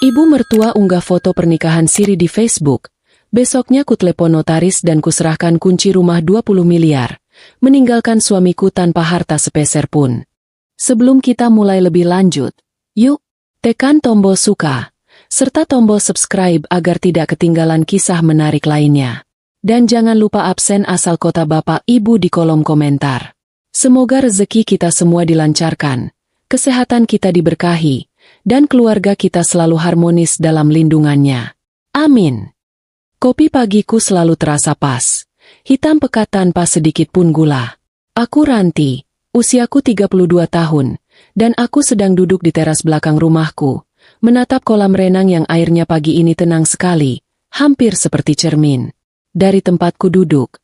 Ibu mertua unggah foto pernikahan siri di Facebook. Besoknya ku telepon notaris dan kuserahkan kunci rumah 20 miliar. Meninggalkan suamiku tanpa harta sepeser pun. Sebelum kita mulai lebih lanjut, yuk, tekan tombol suka, serta tombol subscribe agar tidak ketinggalan kisah menarik lainnya. Dan jangan lupa absen asal kota Bapak Ibu di kolom komentar. Semoga rezeki kita semua dilancarkan, kesehatan kita diberkahi, dan keluarga kita selalu harmonis dalam lindungannya. Amin. Kopi pagiku selalu terasa pas, hitam pekat tanpa sedikit pun gula. Aku Ranti, usiaku 32 tahun, dan aku sedang duduk di teras belakang rumahku, menatap kolam renang yang airnya pagi ini tenang sekali, hampir seperti cermin. Dari tempatku duduk,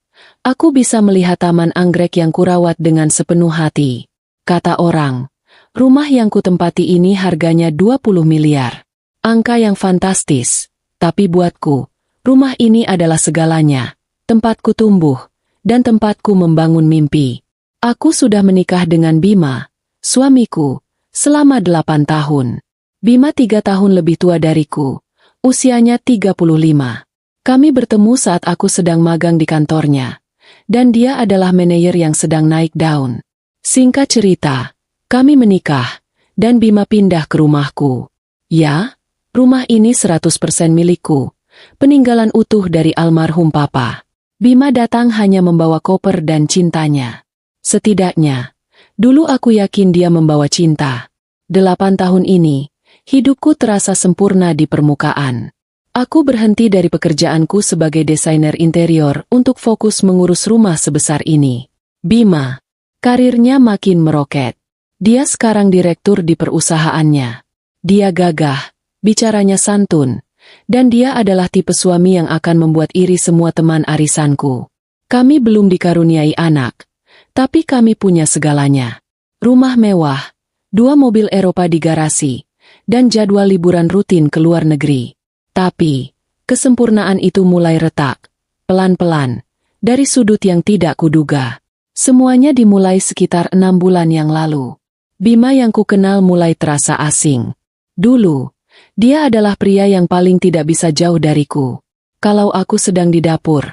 aku bisa melihat taman anggrek yang kurawat dengan sepenuh hati. Kata orang, rumah yang kutempati ini harganya 20 miliar. Angka yang fantastis, tapi buatku, rumah ini adalah segalanya, tempatku tumbuh, dan tempatku membangun mimpi. Aku sudah menikah dengan Bima, suamiku, selama 8 tahun. Bima 3 tahun lebih tua dariku, usianya 35. Kami bertemu saat aku sedang magang di kantornya, dan dia adalah manajer yang sedang naik daun. Singkat cerita, kami menikah, dan Bima pindah ke rumahku. Ya, rumah ini 100% milikku, peninggalan utuh dari almarhum papa. Bima datang hanya membawa koper dan cintanya. Setidaknya, dulu aku yakin dia membawa cinta. 8 tahun ini, hidupku terasa sempurna di permukaan. Aku berhenti dari pekerjaanku sebagai desainer interior untuk fokus mengurus rumah sebesar ini. Bima, karirnya makin meroket. Dia sekarang direktur di perusahaannya. Dia gagah, bicaranya santun, dan dia adalah tipe suami yang akan membuat iri semua teman arisanku. Kami belum dikaruniai anak, tapi kami punya segalanya. Rumah mewah, 2 mobil Eropa di garasi, dan jadwal liburan rutin ke luar negeri. Tapi, kesempurnaan itu mulai retak, pelan-pelan, dari sudut yang tidak kuduga. Semuanya dimulai sekitar 6 bulan yang lalu. Bima yang kukenal mulai terasa asing. Dulu, dia adalah pria yang paling tidak bisa jauh dariku. Kalau aku sedang di dapur,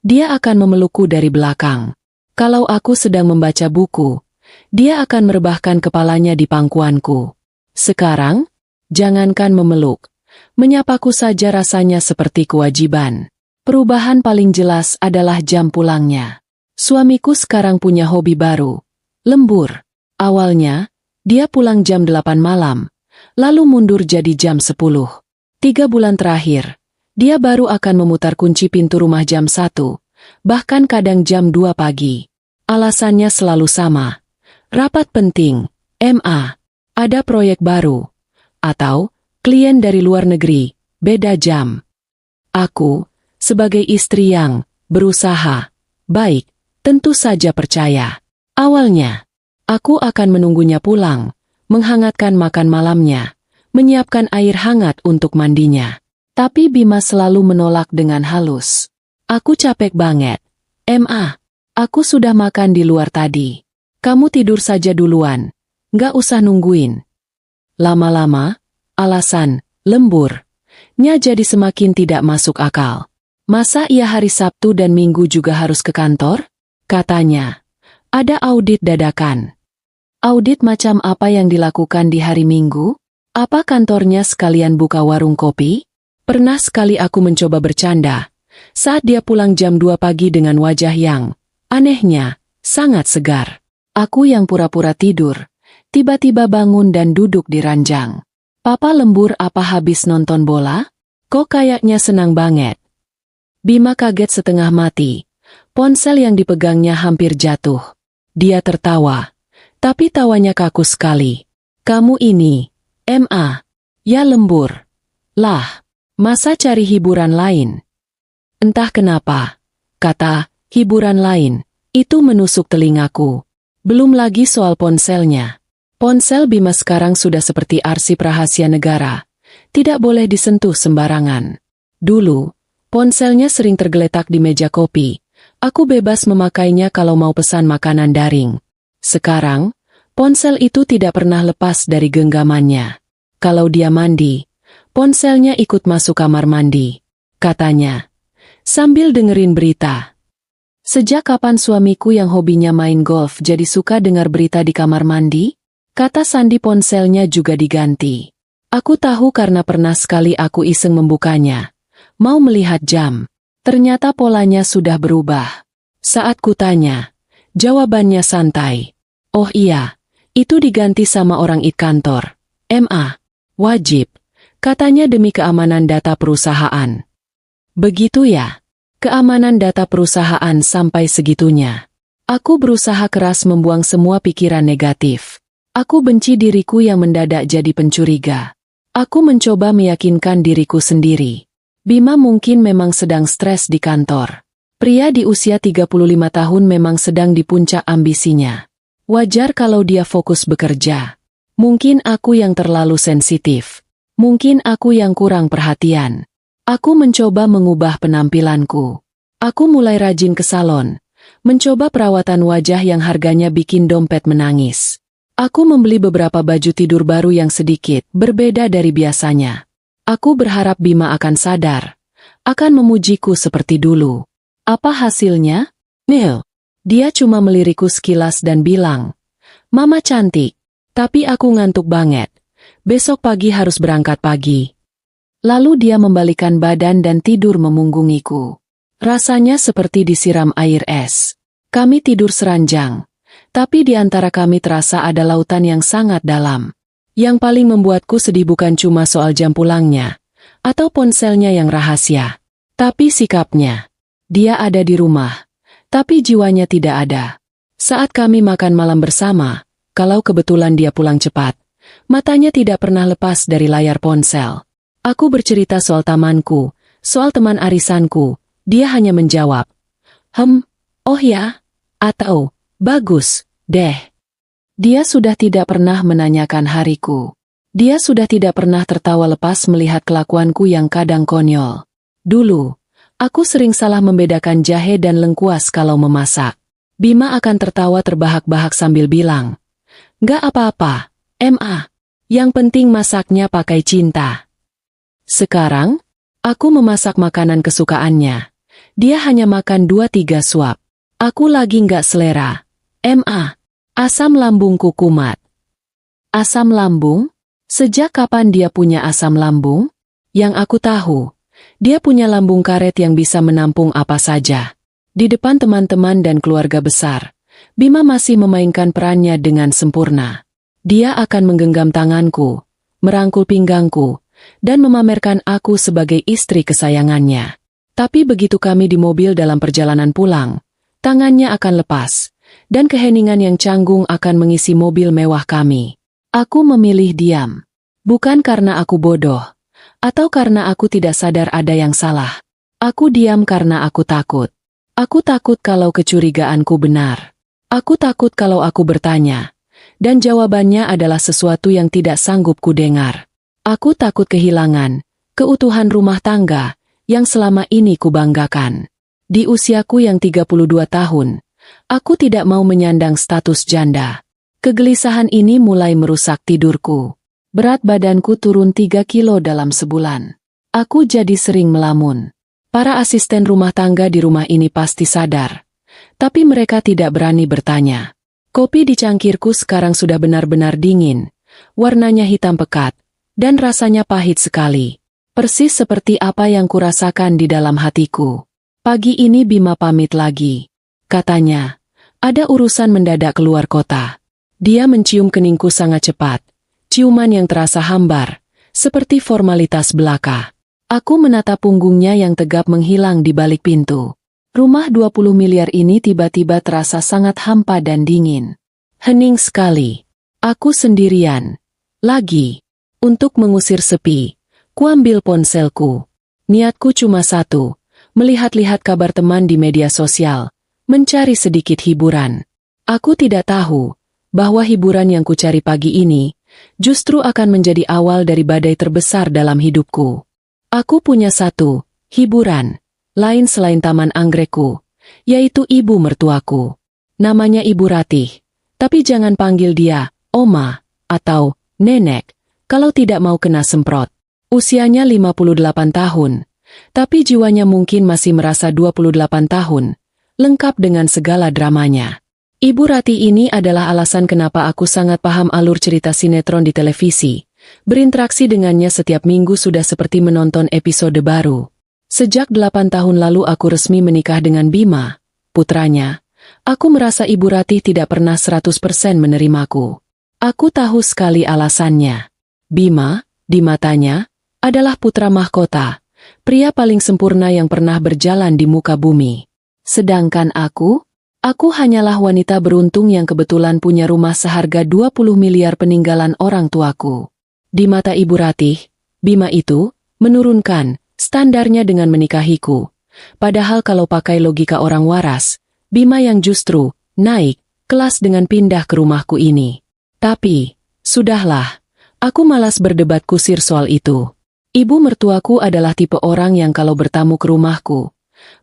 dia akan memelukku dari belakang. Kalau aku sedang membaca buku, dia akan merebahkan kepalanya di pangkuanku. Sekarang, jangankan memeluk, menyapaku saja rasanya seperti kewajiban. Perubahan paling jelas adalah jam pulangnya. Suamiku sekarang punya hobi baru, lembur. Awalnya, dia pulang jam 8 malam, lalu mundur jadi jam 10. 3 bulan terakhir, dia baru akan memutar kunci pintu rumah jam 1, bahkan kadang jam 2 pagi. Alasannya selalu sama. Rapat penting, MA, ada proyek baru, atau klien dari luar negeri, beda jam. Aku, sebagai istri yang berusaha baik, tentu saja percaya. Awalnya, aku akan menunggunya pulang, menghangatkan makan malamnya, menyiapkan air hangat untuk mandinya. Tapi Bima selalu menolak dengan halus. Aku capek banget. MA, aku sudah makan di luar tadi. Kamu tidur saja duluan, nggak usah nungguin. Lama-lama, alasan, lemburnya jadi semakin tidak masuk akal. Masa ia hari Sabtu dan Minggu juga harus ke kantor? Katanya, ada audit dadakan. Audit macam apa yang dilakukan di hari Minggu? Apa kantornya sekalian buka warung kopi? Pernah sekali aku mencoba bercanda, saat dia pulang jam 2 pagi dengan wajah yang, anehnya, sangat segar. Aku yang pura-pura tidur, tiba-tiba bangun dan duduk di ranjang. Papa lembur apa habis nonton bola? Kok kayaknya senang banget? Bima kaget setengah mati. Ponsel yang dipegangnya hampir jatuh. Dia tertawa. Tapi tawanya kaku sekali. Kamu ini, MA, ya lembur. Lah, masa cari hiburan lain? Entah kenapa, kata hiburan lain, itu menusuk telingaku. Belum lagi soal ponselnya. Ponsel Bima sekarang sudah seperti arsip rahasia negara. Tidak boleh disentuh sembarangan. Dulu, ponselnya sering tergeletak di meja kopi. Aku bebas memakainya kalau mau pesan makanan daring. Sekarang, ponsel itu tidak pernah lepas dari genggamannya. Kalau dia mandi, Ponselnya ikut masuk kamar mandi, katanya, sambil dengerin berita. Sejak kapan suamiku yang hobinya main golf jadi suka dengar berita di kamar mandi? Kata Sandi, ponselnya juga diganti. Aku tahu karena pernah sekali aku iseng membukanya. Mau melihat jam. Ternyata polanya sudah berubah. Saat kutanya, jawabannya santai. Oh iya, itu diganti sama orang kantor. MA, wajib. Katanya demi keamanan data perusahaan. Begitu ya? Keamanan data perusahaan sampai segitunya. Aku berusaha keras membuang semua pikiran negatif. Aku benci diriku yang mendadak jadi pencuriga. Aku mencoba meyakinkan diriku sendiri. Bima mungkin memang sedang stres di kantor. Pria di usia 35 tahun memang sedang di puncak ambisinya. Wajar kalau dia fokus bekerja. Mungkin aku yang terlalu sensitif. Mungkin aku yang kurang perhatian. Aku mencoba mengubah penampilanku. Aku mulai rajin ke salon. Mencoba perawatan wajah yang harganya bikin dompet menangis. Aku membeli beberapa baju tidur baru yang sedikit berbeda dari biasanya. Aku berharap Bima akan sadar. Akan memujiku seperti dulu. Apa hasilnya? Nil. Dia cuma melirikku sekilas dan bilang, "Mama cantik, tapi aku ngantuk banget. Besok pagi harus berangkat pagi." Lalu dia membalikan badan dan tidur memunggungiku. Rasanya seperti disiram air es. Kami tidur seranjang. Tapi di antara kami terasa ada lautan yang sangat dalam. Yang paling membuatku sedih bukan cuma soal jam pulangnya, atau ponselnya yang rahasia, tapi sikapnya. Dia ada di rumah, tapi jiwanya tidak ada. Saat kami makan malam bersama, kalau kebetulan dia pulang cepat, matanya tidak pernah lepas dari layar ponsel. Aku bercerita soal tamanku, soal teman arisanku, dia hanya menjawab, oh ya, atau, bagus, deh. Dia sudah tidak pernah menanyakan hariku. Dia sudah tidak pernah tertawa lepas melihat kelakuanku yang kadang konyol. Dulu, aku sering salah membedakan jahe dan lengkuas kalau memasak. Bima akan tertawa terbahak-bahak sambil bilang, "Gak apa-apa, MA. Yang penting masaknya pakai cinta." Sekarang, aku memasak makanan kesukaannya. Dia hanya makan 2-3 suap. Aku lagi nggak selera. MA, asam lambungku kumat. Asam lambung? Sejak kapan dia punya asam lambung? Yang aku tahu, dia punya lambung karet yang bisa menampung apa saja. Di depan teman-teman dan keluarga besar, Bima masih memainkan perannya dengan sempurna. Dia akan menggenggam tanganku, merangkul pinggangku, dan memamerkan aku sebagai istri kesayangannya. Tapi begitu kami di mobil dalam perjalanan pulang, tangannya akan lepas, dan keheningan yang canggung akan mengisi mobil mewah kami. Aku memilih diam. Bukan karena aku bodoh, atau karena aku tidak sadar ada yang salah. Aku diam karena aku takut. Aku takut kalau kecurigaanku benar. Aku takut kalau aku bertanya, dan jawabannya adalah sesuatu yang tidak sanggup kudengar. Aku takut kehilangan keutuhan rumah tangga yang selama ini kubanggakan. Di usiaku yang 32 tahun, aku tidak mau menyandang status janda. Kegelisahan ini mulai merusak tidurku. Berat badanku turun 3 kilo dalam sebulan. Aku jadi sering melamun. Para asisten rumah tangga di rumah ini pasti sadar. Tapi mereka tidak berani bertanya. Kopi di cangkirku sekarang sudah benar-benar dingin. Warnanya hitam pekat. Dan rasanya pahit sekali. Persis seperti apa yang kurasakan di dalam hatiku. Pagi ini Bima pamit lagi. Katanya, ada urusan mendadak keluar kota. Dia mencium keningku sangat cepat. Ciuman yang terasa hambar, seperti formalitas belaka. Aku menatap punggungnya yang tegap menghilang di balik pintu. Rumah 20 miliar ini tiba-tiba terasa sangat hampa dan dingin. Hening sekali. Aku sendirian. Lagi. Untuk mengusir sepi, kuambil ponselku. Niatku cuma satu, melihat-lihat kabar teman di media sosial, mencari sedikit hiburan. Aku tidak tahu bahwa hiburan yang kucari pagi ini justru akan menjadi awal dari badai terbesar dalam hidupku. Aku punya satu hiburan lain selain taman anggrekku, yaitu ibu mertuaku. Namanya Ibu Ratih, tapi jangan panggil dia Oma atau Nenek kalau tidak mau kena semprot. Usianya 58 tahun, tapi jiwanya mungkin masih merasa 28 tahun, lengkap dengan segala dramanya. Ibu Ratih ini adalah alasan kenapa aku sangat paham alur cerita sinetron di televisi. Berinteraksi dengannya setiap minggu sudah seperti menonton episode baru. Sejak 8 tahun lalu aku resmi menikah dengan Bima, putranya. Aku merasa Ibu Ratih tidak pernah 100% menerimaku. Aku tahu sekali alasannya. Bima, di matanya, adalah putra mahkota, pria paling sempurna yang pernah berjalan di muka bumi. Sedangkan aku hanyalah wanita beruntung yang kebetulan punya rumah seharga 20 miliar peninggalan orang tuaku. Di mata Ibu Ratih, Bima itu menurunkan standarnya dengan menikahiku. Padahal kalau pakai logika orang waras, Bima yang justru naik kelas dengan pindah ke rumahku ini. Tapi, sudahlah, aku malas berdebat kusir soal itu. Ibu mertuaku adalah tipe orang yang kalau bertamu ke rumahku,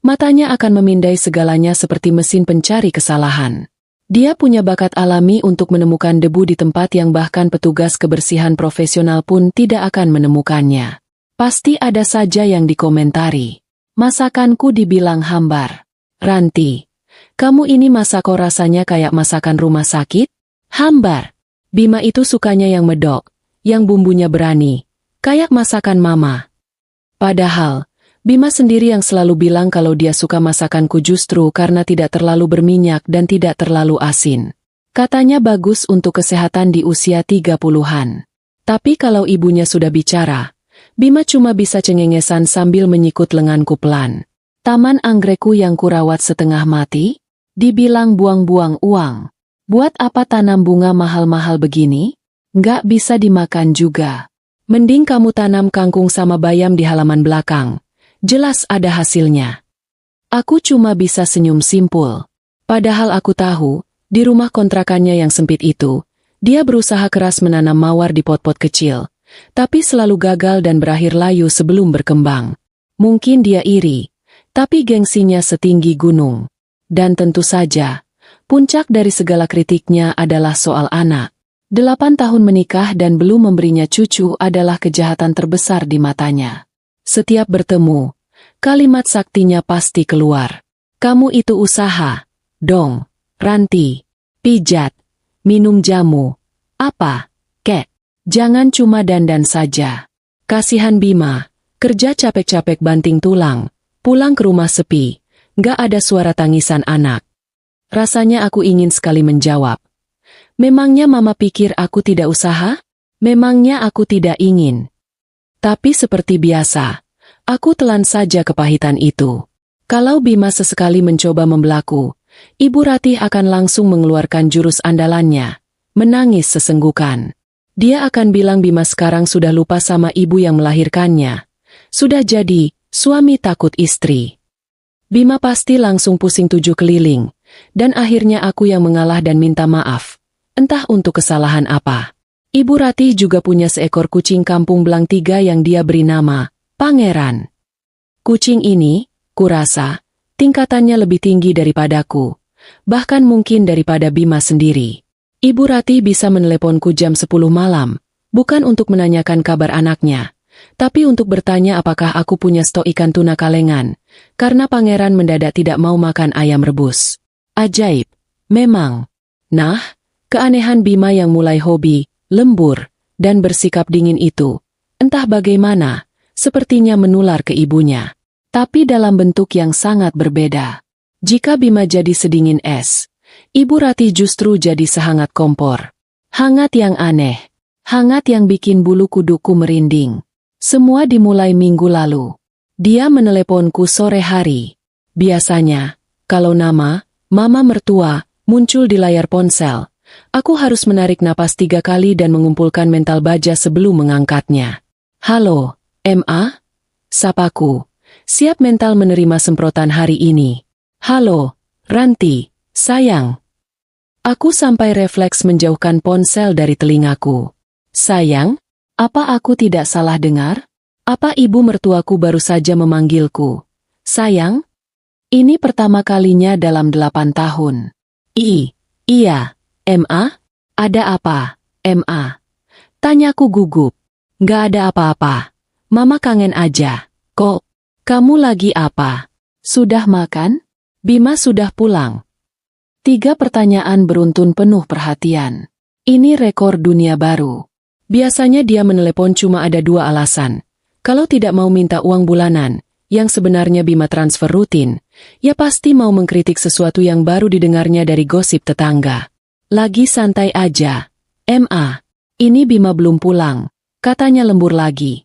matanya akan memindai segalanya seperti mesin pencari kesalahan. Dia punya bakat alami untuk menemukan debu di tempat yang bahkan petugas kebersihan profesional pun tidak akan menemukannya. Pasti ada saja yang dikomentari. Masakanku dibilang hambar. Ranti, kamu ini masak kok rasanya kayak masakan rumah sakit? Hambar. Bima itu sukanya yang medok, yang bumbunya berani, kayak masakan mama. Padahal, Bima sendiri yang selalu bilang kalau dia suka masakanku justru karena tidak terlalu berminyak dan tidak terlalu asin. Katanya bagus untuk kesehatan di usia 30-an. Tapi kalau ibunya sudah bicara, Bima cuma bisa cengengesan sambil menyikut lenganku pelan. Taman anggrekku yang kurawat setengah mati? Dibilang buang-buang uang. Buat apa tanam bunga mahal-mahal begini? Nggak bisa dimakan juga. Mending kamu tanam kangkung sama bayam di halaman belakang. Jelas ada hasilnya. Aku cuma bisa senyum simpul. Padahal aku tahu, di rumah kontrakannya yang sempit itu, dia berusaha keras menanam mawar di pot-pot kecil, tapi selalu gagal dan berakhir layu sebelum berkembang. Mungkin dia iri, tapi gengsinya setinggi gunung. Dan tentu saja, puncak dari segala kritiknya adalah soal anak. 8 tahun menikah dan belum memberinya cucu adalah kejahatan terbesar di matanya. Setiap bertemu, kalimat saktinya pasti keluar. Kamu itu usaha, dong, Ranti, pijat, minum jamu, apa, kek, jangan cuma dandan saja. Kasihan Bima, kerja capek-capek banting tulang, pulang ke rumah sepi, nggak ada suara tangisan anak. Rasanya aku ingin sekali menjawab. Memangnya mama pikir aku tidak usaha? Memangnya aku tidak ingin? Tapi seperti biasa, aku telan saja kepahitan itu. Kalau Bima sesekali mencoba membelaku, Ibu Ratih akan langsung mengeluarkan jurus andalannya, menangis sesenggukan. Dia akan bilang Bima sekarang sudah lupa sama ibu yang melahirkannya. Sudah jadi suami takut istri. Bima pasti langsung pusing 7 keliling. Dan akhirnya aku yang mengalah dan minta maaf. Entah untuk kesalahan apa. Ibu Ratih juga punya seekor kucing kampung belang 3 yang dia beri nama Pangeran. Kucing ini, kurasa, tingkatannya lebih tinggi daripadaku. Bahkan mungkin daripada Bima sendiri. Ibu Ratih bisa meneleponku jam 10 malam. Bukan untuk menanyakan kabar anaknya. Tapi untuk bertanya apakah aku punya stok ikan tuna kalengan. Karena Pangeran mendadak tidak mau makan ayam rebus. Ajaib, memang. Nah, keanehan Bima yang mulai hobi, lembur, dan bersikap dingin itu, entah bagaimana, sepertinya menular ke ibunya. Tapi dalam bentuk yang sangat berbeda. Jika Bima jadi sedingin es, Ibu Ratih justru jadi sehangat kompor. Hangat yang aneh, hangat yang bikin bulu kuduku merinding. Semua dimulai minggu lalu. Dia meneleponku sore hari. Biasanya, kalau nama Mama mertua muncul di layar ponsel, aku harus menarik napas 3 kali dan mengumpulkan mental baja sebelum mengangkatnya. Halo, Ma? Sapaku. Siap mental menerima semprotan hari ini. Halo, Ranti, sayang. Aku sampai refleks menjauhkan ponsel dari telingaku. Sayang, apa aku tidak salah dengar? Apa ibu mertuaku baru saja memanggilku? Sayang? Ini pertama kalinya dalam 8 tahun. Iya, Ma? Ada apa, Ma? Tanyaku gugup. Nggak ada apa-apa. Mama kangen aja. Kok, kamu lagi apa? Sudah makan? Bima sudah pulang. 3 pertanyaan beruntun penuh perhatian. Ini rekor dunia baru. Biasanya dia menelepon cuma ada 2 alasan. Kalau tidak mau minta uang bulanan, yang sebenarnya Bima transfer rutin, ya pasti mau mengkritik sesuatu yang baru didengarnya dari gosip tetangga. Lagi santai aja. Ma, ini Bima belum pulang, katanya lembur lagi.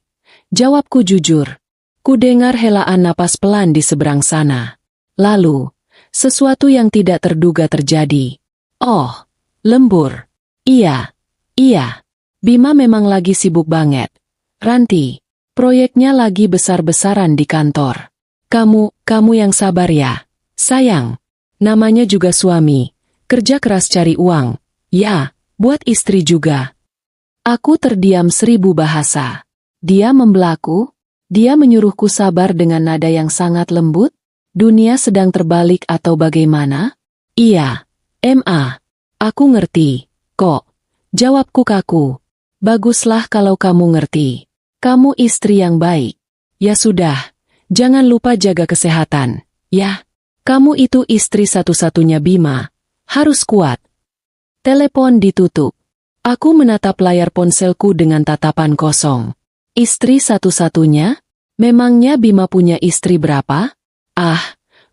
Jawabku jujur. Ku dengar helaan napas pelan di seberang sana. Lalu, sesuatu yang tidak terduga terjadi. Oh, lembur. Iya. Bima memang lagi sibuk banget. Ranti, proyeknya lagi besar-besaran di kantor. Kamu yang sabar ya, sayang. Namanya juga suami, kerja keras cari uang. Ya, buat istri juga. Aku terdiam 1000 bahasa. Dia membelaku, dia menyuruhku sabar dengan nada yang sangat lembut. Dunia sedang terbalik atau bagaimana? Iya, Ma. Aku ngerti, kok. Jawabku kaku. Baguslah kalau kamu ngerti. Kamu istri yang baik. Ya sudah, jangan lupa jaga kesehatan, ya. Kamu itu istri satu-satunya Bima. Harus kuat. Telepon ditutup. Aku menatap layar ponselku dengan tatapan kosong. Istri satu-satunya? Memangnya Bima punya istri berapa? Ah,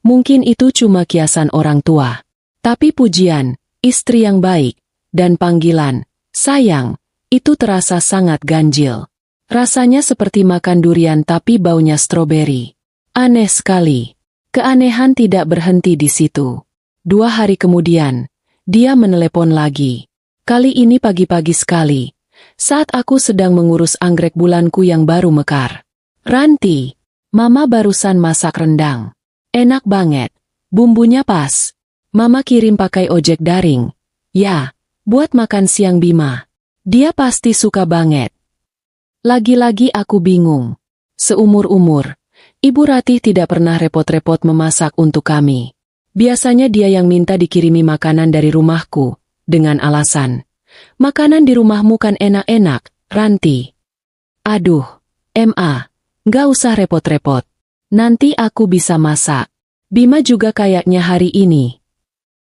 mungkin itu cuma kiasan orang tua. Tapi pujian, istri yang baik, dan panggilan, sayang, itu terasa sangat ganjil. Rasanya seperti makan durian tapi baunya stroberi. Aneh sekali. Keanehan tidak berhenti di situ. 2 hari kemudian, dia menelepon lagi. Kali ini pagi-pagi sekali, saat aku sedang mengurus anggrek bulanku yang baru mekar. Ranti, Mama barusan masak rendang. Enak banget, bumbunya pas. Mama kirim pakai ojek daring. Ya, buat makan siang Bima. Dia pasti suka banget. Lagi-lagi aku bingung. Seumur-umur, Ibu Ratih tidak pernah repot-repot memasak untuk kami. Biasanya dia yang minta dikirimi makanan dari rumahku, dengan alasan, makanan di rumahmu kan enak-enak, Ranti. Aduh, Ma, nggak usah repot-repot. Nanti aku bisa masak. Bima juga kayaknya hari ini.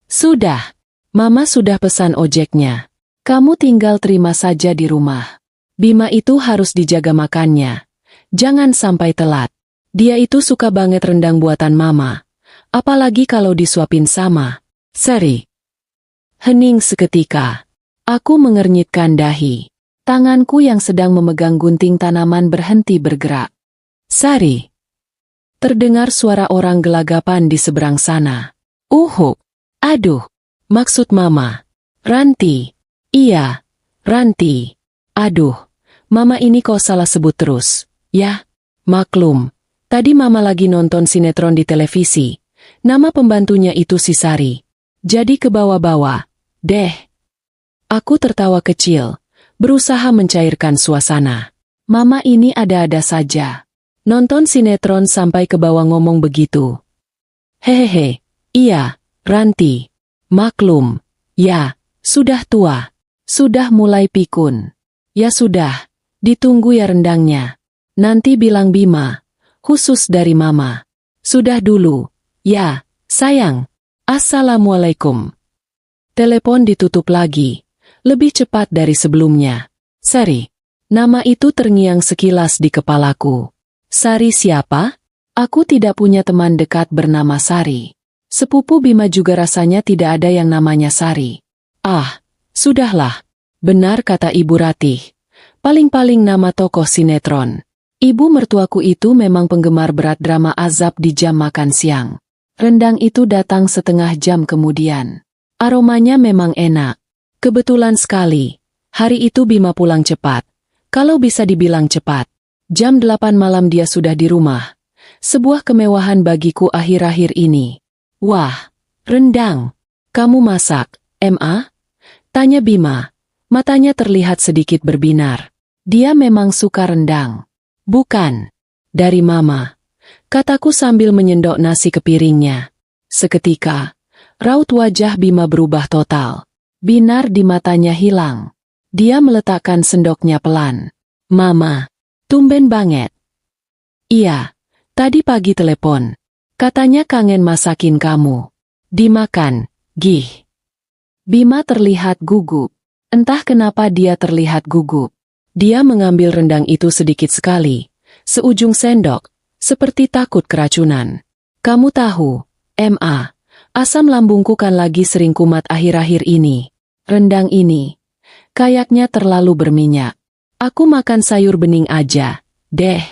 Sudah, Mama sudah pesan ojeknya. Kamu tinggal terima saja di rumah. Bima itu harus dijaga makannya. Jangan sampai telat. Dia itu suka banget rendang buatan Mama. Apalagi kalau disuapin sama Sari. Hening seketika. Aku mengernyitkan dahi. Tanganku yang sedang memegang gunting tanaman berhenti bergerak. Sari. Terdengar suara orang gelagapan di seberang sana. Aduh, maksud Mama. Ranti. Iya, Ranti. Aduh, Mama ini kok salah sebut terus. Ya, maklum. Tadi Mama lagi nonton sinetron di televisi. Nama pembantunya itu si Sari. Jadi kebawa-bawa. Deh. Aku tertawa kecil, berusaha mencairkan suasana. Mama ini ada-ada saja. Nonton sinetron sampai ke bawah ngomong begitu. Hehehe, iya, Ranti. Maklum, ya, sudah tua. Sudah mulai pikun. Ya sudah, ditunggu ya rendangnya. Nanti bilang Bima, khusus dari Mama. Sudah dulu, ya, sayang. Assalamualaikum. Telepon ditutup lagi, lebih cepat dari sebelumnya. Sari. Nama itu terngiang sekilas di kepalaku. Sari siapa? Aku tidak punya teman dekat bernama Sari. Sepupu Bima juga rasanya tidak ada yang namanya Sari. Ah, sudahlah. Benar kata Ibu Ratih. Paling-paling nama tokoh sinetron. Ibu mertuaku itu memang penggemar berat drama azab di jam makan siang. Rendang itu datang setengah jam kemudian. Aromanya memang enak. Kebetulan sekali. Hari itu Bima pulang cepat. Kalau bisa dibilang cepat. Jam 8 malam dia sudah di rumah. Sebuah kemewahan bagiku akhir-akhir ini. Wah, rendang. Kamu masak, Ma? Tanya Bima. Matanya terlihat sedikit berbinar. Dia memang suka rendang. Bukan. Dari Mama. Kataku sambil menyendok nasi ke piringnya. Seketika, raut wajah Bima berubah total. Binar di matanya hilang. Dia meletakkan sendoknya pelan. Mama. Tumben banget. Iya, tadi pagi telepon. Katanya kangen masakin kamu. Dimakan, gih. Bima terlihat gugup. Entah kenapa dia terlihat gugup. Dia mengambil rendang itu sedikit sekali, seujung sendok, seperti takut keracunan. Kamu tahu, Ma, asam lambungku kan lagi sering kumat akhir-akhir ini. Rendang ini, kayaknya terlalu berminyak. Aku makan sayur bening aja, deh.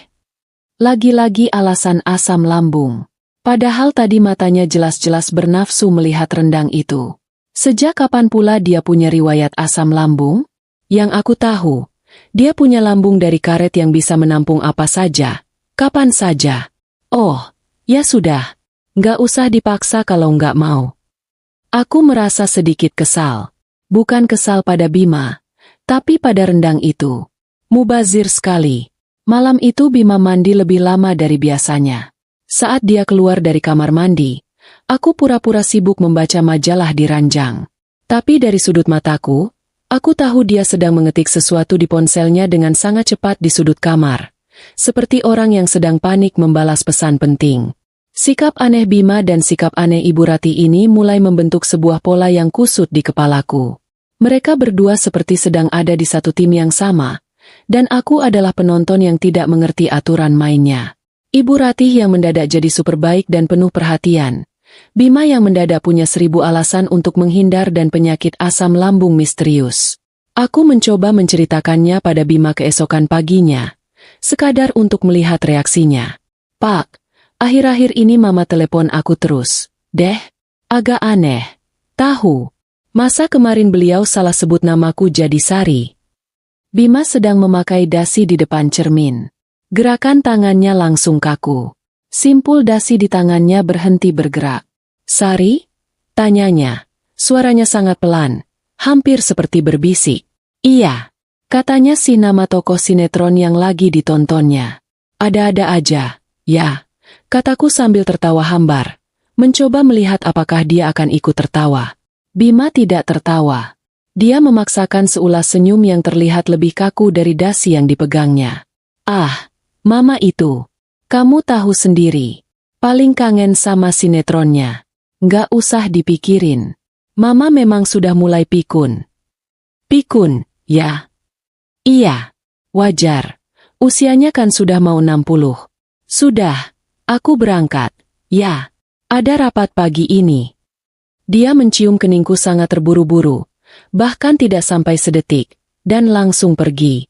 Lagi-lagi alasan asam lambung. Padahal tadi matanya jelas-jelas bernafsu melihat rendang itu. Sejak kapan pula dia punya riwayat asam lambung? Yang aku tahu, dia punya lambung dari karet yang bisa menampung apa saja, kapan saja. Oh, ya sudah. Nggak usah dipaksa kalau nggak mau. Aku merasa sedikit kesal. Bukan kesal pada Bima, tapi pada rendang itu. Mubazir sekali. Malam itu Bima mandi lebih lama dari biasanya. Saat dia keluar dari kamar mandi, aku pura-pura sibuk membaca majalah di ranjang. Tapi dari sudut mataku, aku tahu dia sedang mengetik sesuatu di ponselnya dengan sangat cepat di sudut kamar. Seperti orang yang sedang panik membalas pesan penting. Sikap aneh Bima dan sikap aneh Ibu Rati ini mulai membentuk sebuah pola yang kusut di kepalaku. Mereka berdua seperti sedang ada di satu tim yang sama, dan aku adalah penonton yang tidak mengerti aturan mainnya. Ibu Ratih yang mendadak jadi super baik dan penuh perhatian. Bima yang mendadak punya 1000 alasan untuk menghindar dan penyakit asam lambung misterius. Aku mencoba menceritakannya pada Bima keesokan paginya, sekadar untuk melihat reaksinya. Pak, akhir-akhir ini Mama telepon aku terus. Deh, agak aneh. Tahu, masa kemarin beliau salah sebut namaku jadi Sari. Bima sedang memakai dasi di depan cermin. Gerakan tangannya langsung kaku. Simpul dasi di tangannya berhenti bergerak. Sari? Tanyanya. Suaranya sangat pelan, hampir seperti berbisik. Iya, katanya si nama tokoh sinetron yang lagi ditontonnya. Ada-ada aja, ya, kataku sambil tertawa hambar. Mencoba melihat apakah dia akan ikut tertawa. Bima tidak tertawa. Dia memaksakan seulas senyum yang terlihat lebih kaku dari dasi yang dipegangnya. Ah, Mama itu, kamu tahu sendiri, paling kangen sama sinetronnya. Nggak usah dipikirin. Mama memang sudah mulai pikun. Pikun, ya? Iya, wajar. Usianya kan sudah mau 60. Sudah, aku berangkat. Ya, ada rapat pagi ini. Dia mencium keningku sangat terburu-buru, bahkan tidak sampai sedetik, dan langsung pergi.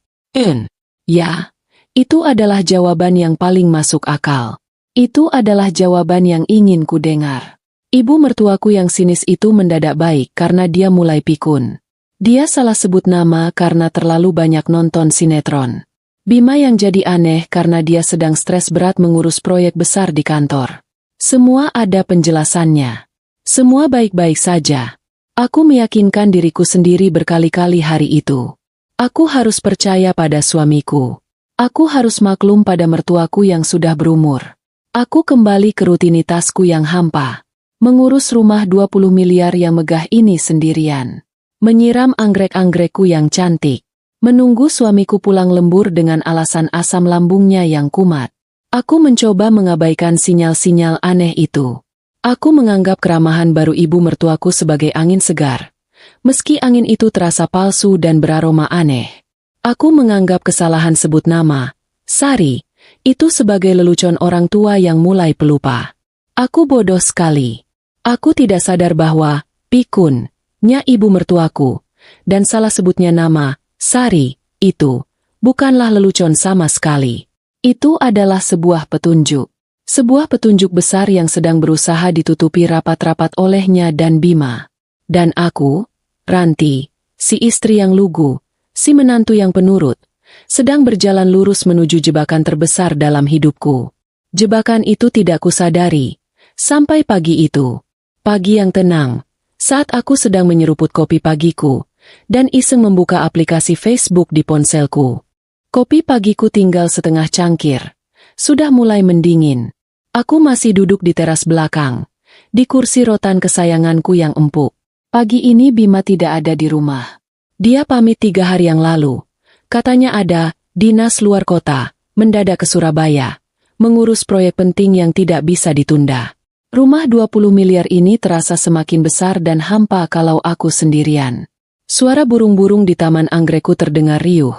Ya. Itu adalah jawaban yang paling masuk akal. Itu adalah jawaban yang ingin ku dengar. Ibu mertuaku yang sinis itu mendadak baik karena dia mulai pikun. Dia salah sebut nama karena terlalu banyak nonton sinetron. Bima yang jadi aneh karena dia sedang stres berat mengurus proyek besar di kantor. Semua ada penjelasannya. Semua baik-baik saja. Aku meyakinkan diriku sendiri berkali-kali hari itu. Aku harus percaya pada suamiku. Aku harus maklum pada mertuaku yang sudah berumur. Aku kembali ke rutinitasku yang hampa. Mengurus rumah 20 miliar yang megah ini sendirian. Menyiram anggrek-anggrekku yang cantik. Menunggu suamiku pulang lembur dengan alasan asam lambungnya yang kumat. Aku mencoba mengabaikan sinyal-sinyal aneh itu. Aku menganggap keramahan baru ibu mertuaku sebagai angin segar. Meski angin itu terasa palsu dan beraroma aneh. Aku menganggap kesalahan sebut nama, Sari, itu sebagai lelucon orang tua yang mulai pelupa. Aku bodoh sekali. Aku tidak sadar bahwa, pikunnya ibu mertuaku, dan salah sebutnya nama, Sari, itu, bukanlah lelucon sama sekali. Itu adalah sebuah petunjuk. Sebuah petunjuk besar yang sedang berusaha ditutupi rapat-rapat olehnya dan Bima. Dan aku, Ranti, si istri yang lugu, si menantu yang penurut, sedang berjalan lurus menuju jebakan terbesar dalam hidupku. Jebakan itu tidak kusadari, sampai pagi itu. Pagi yang tenang, saat aku sedang menyeruput kopi pagiku, dan iseng membuka aplikasi Facebook di ponselku. Kopi pagiku tinggal setengah cangkir, sudah mulai mendingin. Aku masih duduk di teras belakang, di kursi rotan kesayanganku yang empuk. Pagi ini Bima tidak ada di rumah. Dia pamit 3 hari yang lalu. Katanya ada dinas luar kota, mendadak ke Surabaya. mengurus proyek penting yang tidak bisa ditunda. Rumah 20 miliar ini terasa semakin besar dan hampa kalau aku sendirian. Suara burung-burung di taman anggrekku terdengar riuh,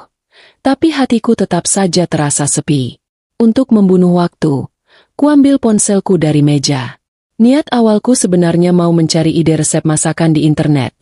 tapi hatiku tetap saja terasa sepi. Untuk membunuh waktu, kuambil ponselku dari meja. Niat awalku sebenarnya mau mencari ide resep masakan di internet.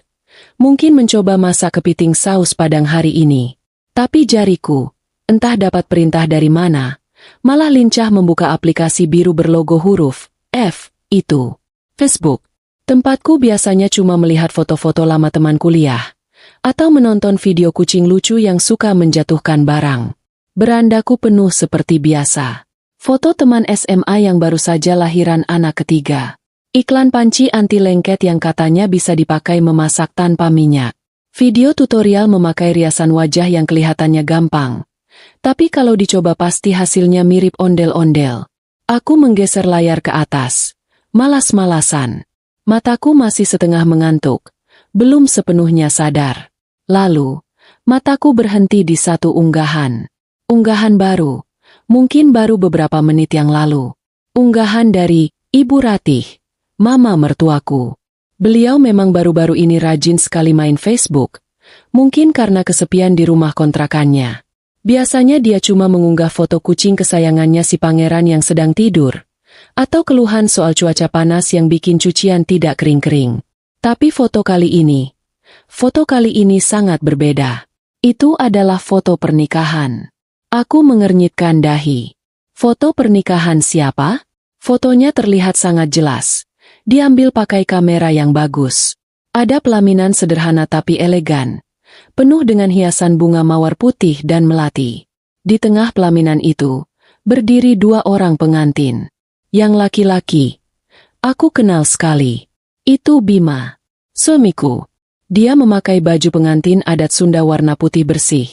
Mungkin mencoba masak kepiting saus Padang hari ini. Tapi jariku, entah dapat perintah dari mana, malah lincah membuka aplikasi biru berlogo huruf F, itu Facebook. Tempatku biasanya cuma melihat foto-foto lama teman kuliah, atau menonton video kucing lucu yang suka menjatuhkan barang. Berandaku penuh seperti biasa. Foto teman SMA yang baru saja lahiran anak ketiga. Iklan panci anti lengket yang katanya bisa dipakai memasak tanpa minyak. Video tutorial memakai riasan wajah yang kelihatannya gampang. Tapi kalau dicoba pasti hasilnya mirip ondel-ondel. Aku menggeser layar ke atas. Malas-malasan. Mataku masih setengah mengantuk. Belum sepenuhnya sadar. Lalu, mataku berhenti di satu unggahan. Unggahan baru. Mungkin baru beberapa menit yang lalu. Unggahan dari Ibu Ratih, mama mertuaku. Beliau memang baru-baru ini rajin sekali main Facebook. Mungkin karena kesepian di rumah kontrakannya. Biasanya dia cuma mengunggah foto kucing kesayangannya si pangeran yang sedang tidur. Atau keluhan soal cuaca panas yang bikin cucian tidak kering-kering. Tapi foto kali ini sangat berbeda. Itu adalah foto pernikahan. Aku mengernyitkan dahi. Foto pernikahan siapa? Fotonya terlihat sangat jelas. Diambil pakai kamera yang bagus. Ada pelaminan sederhana tapi elegan. Penuh dengan hiasan bunga mawar putih dan melati. Di tengah pelaminan itu, berdiri dua orang pengantin. Yang laki-laki, aku kenal sekali. Itu Bima, suamiku. Dia memakai baju pengantin adat Sunda warna putih bersih.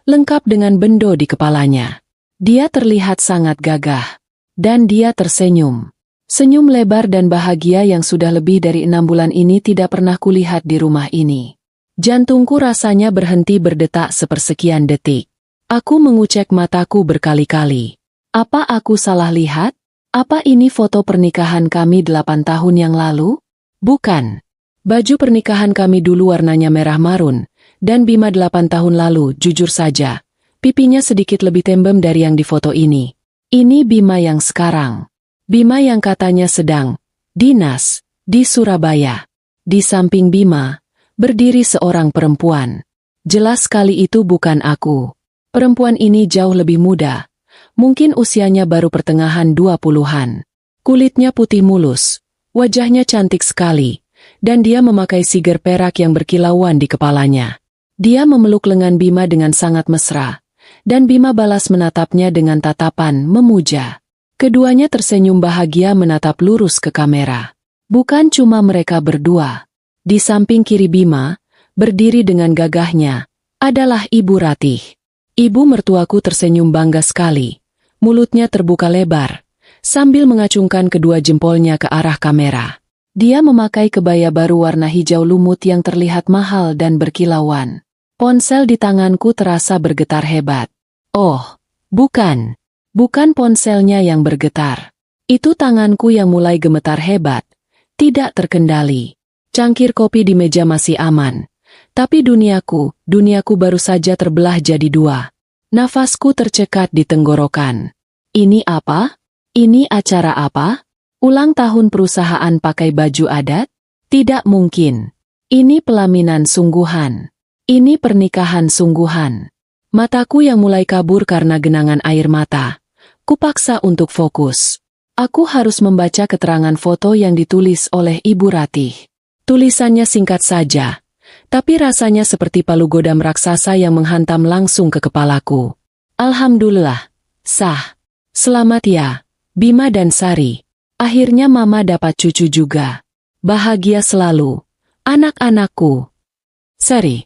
Lengkap dengan bendo di kepalanya. Dia terlihat sangat gagah. Dan dia tersenyum. Senyum lebar dan bahagia yang sudah lebih dari 6 bulan ini tidak pernah kulihat di rumah ini. Jantungku rasanya berhenti berdetak sepersekian detik. Aku mengucek mataku berkali-kali. Apa aku salah lihat? Apa ini foto pernikahan kami 8 tahun yang lalu? Bukan. Baju pernikahan kami dulu warnanya merah marun. Dan Bima 8 tahun lalu, jujur saja, pipinya sedikit lebih tembem dari yang di foto ini. Ini Bima yang sekarang. Bima yang katanya sedang dinas di Surabaya. Di samping Bima, berdiri seorang perempuan. Jelas sekali itu bukan aku. Perempuan ini jauh lebih muda. Mungkin usianya baru pertengahan 20-an. Kulitnya putih mulus, wajahnya cantik sekali, dan dia memakai siger perak yang berkilauan di kepalanya. Dia memeluk lengan Bima dengan sangat mesra, dan Bima balas menatapnya dengan tatapan memuja. Keduanya tersenyum bahagia menatap lurus ke kamera. Bukan cuma mereka berdua. Di samping kiri Bima, berdiri dengan gagahnya, adalah Ibu Ratih. Ibu mertuaku tersenyum bangga sekali. Mulutnya terbuka lebar, sambil mengacungkan kedua jempolnya ke arah kamera. Dia memakai kebaya baru warna hijau lumut yang terlihat mahal dan berkilauan. Ponsel di tanganku terasa bergetar hebat. Oh, bukan. Bukan ponselnya yang bergetar. Itu tanganku yang mulai gemetar hebat. Tidak terkendali. Cangkir kopi di meja masih aman. Tapi duniaku baru saja terbelah jadi dua. Nafasku tercekat di tenggorokan. Ini apa? Ini acara apa? Ulang tahun perusahaan pakai baju adat? Tidak mungkin. Ini pelaminan sungguhan. Ini pernikahan sungguhan. Mataku yang mulai kabur karena genangan air mata. Kupaksa untuk fokus. Aku harus membaca keterangan foto yang ditulis oleh Ibu Ratih. Tulisannya singkat saja, tapi rasanya seperti palu godam raksasa yang menghantam langsung ke kepalaku. Alhamdulillah, sah. Selamat ya, Bima dan Sari. Akhirnya Mama dapat cucu juga. Bahagia selalu. Anak-anakku. Sari.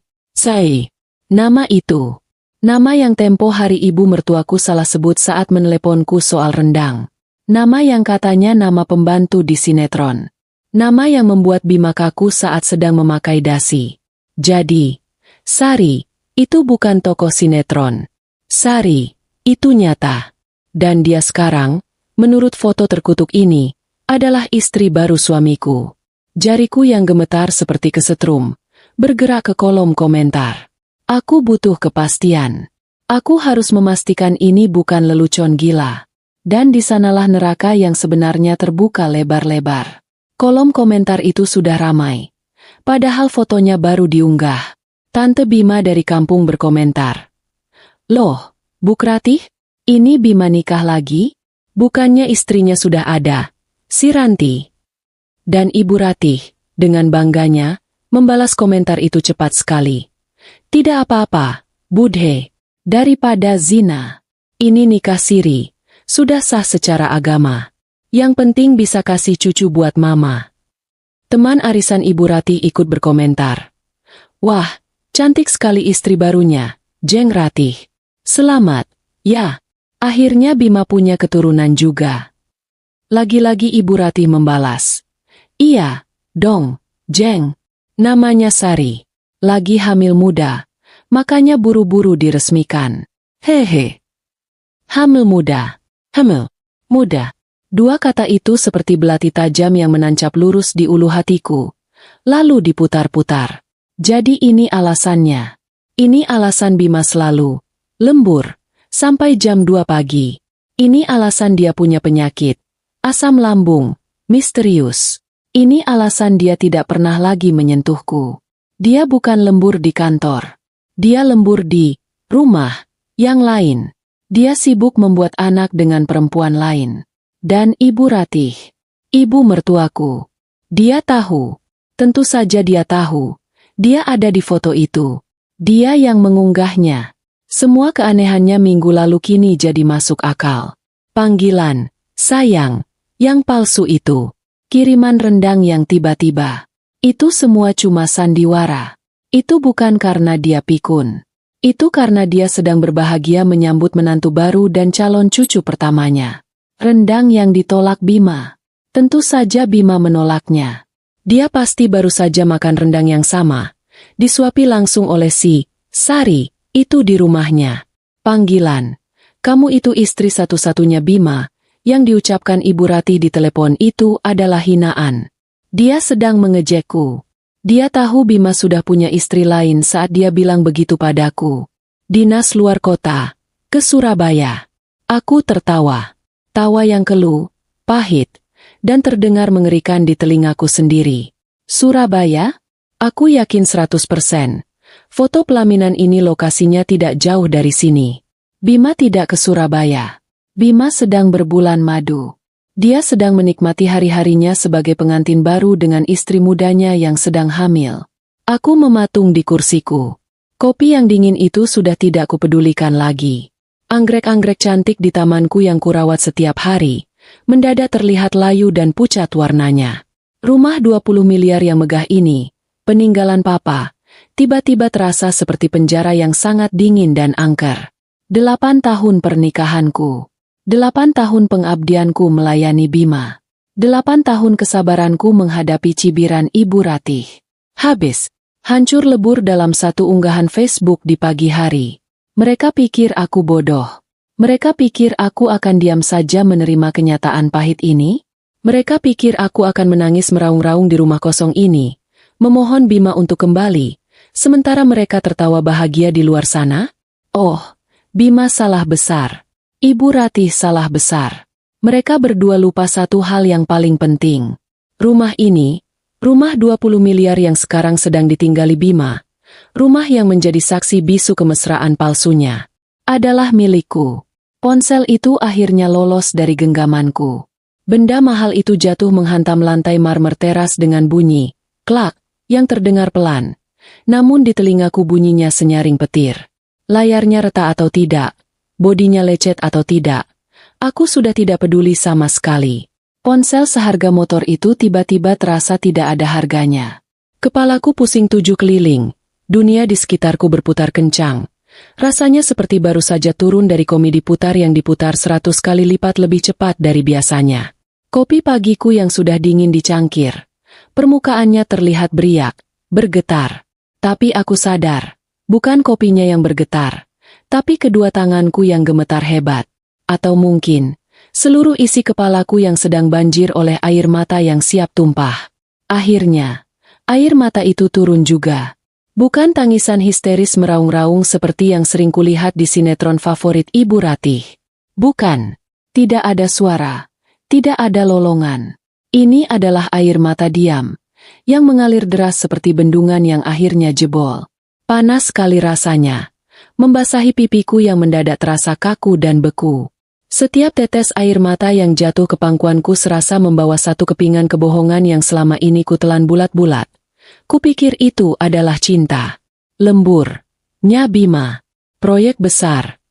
Nama itu. Nama yang tempo hari ibu mertuaku salah sebut saat meneleponku soal rendang. Nama yang katanya nama pembantu di sinetron. Nama yang membuat Bima kaku saat sedang memakai dasi. Jadi, Sari, itu bukan tokoh sinetron. Sari, itu nyata. Dan dia sekarang, menurut foto terkutuk ini, adalah istri baru suamiku. Jariku yang gemetar seperti kesetrum, bergerak ke kolom komentar. Aku butuh kepastian. Aku harus memastikan ini bukan lelucon gila. Dan di sanalah neraka yang sebenarnya terbuka lebar-lebar. Kolom komentar itu sudah ramai. Padahal fotonya baru diunggah. Tante Bima dari kampung berkomentar. Loh, Buk Ratih? Ini Bima nikah lagi? Bukannya istrinya sudah ada, si Ranti. Dan Ibu Ratih, dengan bangganya, membalas komentar itu cepat sekali. Tidak apa-apa, Budhe, daripada zina. Ini nikah siri, sudah sah secara agama. Yang penting bisa kasih cucu buat mama. Teman arisan Ibu Ratih ikut berkomentar. Wah, cantik sekali istri barunya, Jeng Ratih. Selamat, ya. Akhirnya Bima punya keturunan juga. Lagi-lagi Ibu Ratih membalas. Iya, dong, Jeng. Namanya Sari. Lagi hamil muda. Makanya buru-buru diresmikan. Hehe. Hamil muda. Hamil muda. Dua kata itu seperti belati tajam yang menancap lurus di ulu hatiku. Lalu diputar-putar. Jadi ini alasannya. Ini alasan Bima selalu lembur. Sampai jam 2 pagi. Ini alasan dia punya penyakit. Asam lambung. Misterius. Ini alasan dia tidak pernah lagi menyentuhku. Dia bukan lembur di kantor. Dia lembur di rumah yang lain. Dia sibuk membuat anak dengan perempuan lain. Dan Ibu Ratih, ibu mertuaku. Dia tahu. Tentu saja dia tahu. Dia ada di foto itu. Dia yang mengunggahnya. Semua keanehannya minggu lalu kini jadi masuk akal. Panggilan, sayang, yang palsu itu. Kiriman rendang yang tiba-tiba. Itu semua cuma sandiwara. Itu bukan karena dia pikun. Itu karena dia sedang berbahagia menyambut menantu baru dan calon cucu pertamanya. Rendang yang ditolak Bima. Tentu saja Bima menolaknya. Dia pasti baru saja makan rendang yang sama. Disuapi langsung oleh si Sari. Itu di rumahnya. Panggilan. Kamu itu istri satu-satunya Bima. Yang diucapkan Ibu Ratih di telepon itu adalah hinaan. Dia sedang mengejekku. Dia tahu Bima sudah punya istri lain saat dia bilang begitu padaku. Dinas luar kota. Ke Surabaya. Aku tertawa. Tawa yang keluh, pahit, dan terdengar mengerikan di telingaku sendiri. Surabaya? Aku yakin 100%. Foto pelaminan ini lokasinya tidak jauh dari sini. Bima tidak ke Surabaya. Bima sedang berbulan madu. Dia sedang menikmati hari-harinya sebagai pengantin baru dengan istri mudanya yang sedang hamil. Aku mematung di kursiku. Kopi yang dingin itu sudah tidak kupedulikan lagi. Anggrek-anggrek cantik di tamanku yang kurawat setiap hari, mendadak terlihat layu dan pucat warnanya. Rumah 20 miliar yang megah ini, peninggalan papa, tiba-tiba terasa seperti penjara yang sangat dingin dan angker. 8 tahun pernikahanku. 8 tahun pengabdianku melayani Bima. 8 tahun kesabaranku menghadapi cibiran Ibu Ratih. Habis, hancur lebur dalam satu unggahan Facebook di pagi hari. Mereka pikir aku bodoh. Mereka pikir aku akan diam saja menerima kenyataan pahit ini. Mereka pikir aku akan menangis meraung-raung di rumah kosong ini, memohon Bima untuk kembali, sementara mereka tertawa bahagia di luar sana. Oh, Bima salah besar. Ibu Ratih salah besar. Mereka berdua lupa satu hal yang paling penting. Rumah ini, rumah 20 miliar yang sekarang sedang ditinggali Bima, rumah yang menjadi saksi bisu kemesraan palsunya, adalah milikku. Ponsel itu akhirnya lolos dari genggamanku. Benda mahal itu jatuh menghantam lantai marmer teras dengan bunyi, klak, yang terdengar pelan. Namun di telingaku bunyinya senyaring petir. Layarnya retak atau tidak, bodinya lecet atau tidak, aku sudah tidak peduli sama sekali. Ponsel seharga motor itu tiba-tiba terasa tidak ada harganya. Kepalaku pusing 7 keliling. Dunia di sekitarku berputar kencang. Rasanya seperti baru saja turun dari komedi putar yang diputar 100 kali lipat lebih cepat dari biasanya. Kopi pagiku yang sudah dingin dicangkir. Permukaannya terlihat beriak, bergetar. Tapi aku sadar, bukan kopinya yang bergetar, tapi kedua tanganku yang gemetar hebat. Atau mungkin, seluruh isi kepalaku yang sedang banjir oleh air mata yang siap tumpah. Akhirnya, air mata itu turun juga. Bukan tangisan histeris meraung-raung seperti yang sering kulihat di sinetron favorit Ibu Ratih. Bukan. Tidak ada suara. Tidak ada lolongan. Ini adalah air mata diam, yang mengalir deras seperti bendungan yang akhirnya jebol. Panas sekali rasanya, membasahi pipiku yang mendadak terasa kaku dan beku. Setiap tetes air mata yang jatuh ke pangkuanku serasa membawa satu kepingan kebohongan yang selama ini kutelan bulat-bulat. Kupikir itu adalah cinta. Lembur. Nya Bima. Proyek besar.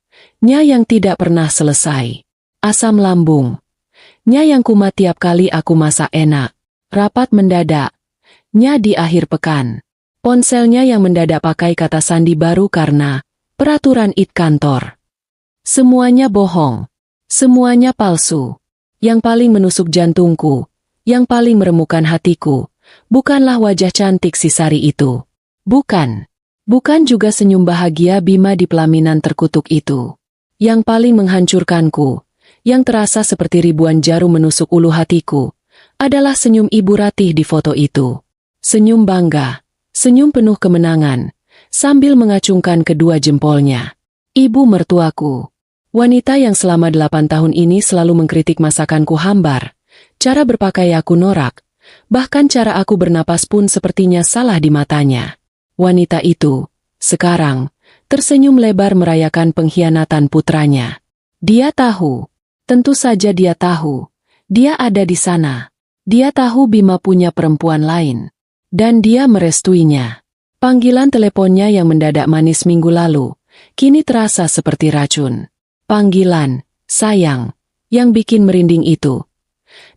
Nya yang tidak pernah selesai. Asam lambung. Nya yang kumat tiap kali aku masak enak. Rapat mendadak. Nya di akhir pekan. Ponselnya yang mendadak pakai kata sandi baru karena peraturan IT kantor. Semuanya bohong. Semuanya palsu. Yang paling menusuk jantungku, yang paling meremukan hatiku, bukanlah wajah cantik si Sari itu. Bukan. Bukan juga senyum bahagia Bima di pelaminan terkutuk itu. Yang paling menghancurkanku, yang terasa seperti ribuan jarum menusuk ulu hatiku, adalah senyum Ibu Ratih di foto itu. Senyum bangga. Senyum penuh kemenangan, sambil mengacungkan kedua jempolnya. Ibu mertuaku. Wanita yang selama 8 tahun ini selalu mengkritik masakanku hambar, cara berpakaianku norak, bahkan cara aku bernapas pun sepertinya salah di matanya. Wanita itu, sekarang, tersenyum lebar merayakan pengkhianatan putranya. Dia tahu, tentu saja dia tahu, dia ada di sana. Dia tahu Bima punya perempuan lain. Dan dia merestuinya. Panggilan teleponnya yang mendadak manis minggu lalu, kini terasa seperti racun. Panggilan, sayang, yang bikin merinding itu.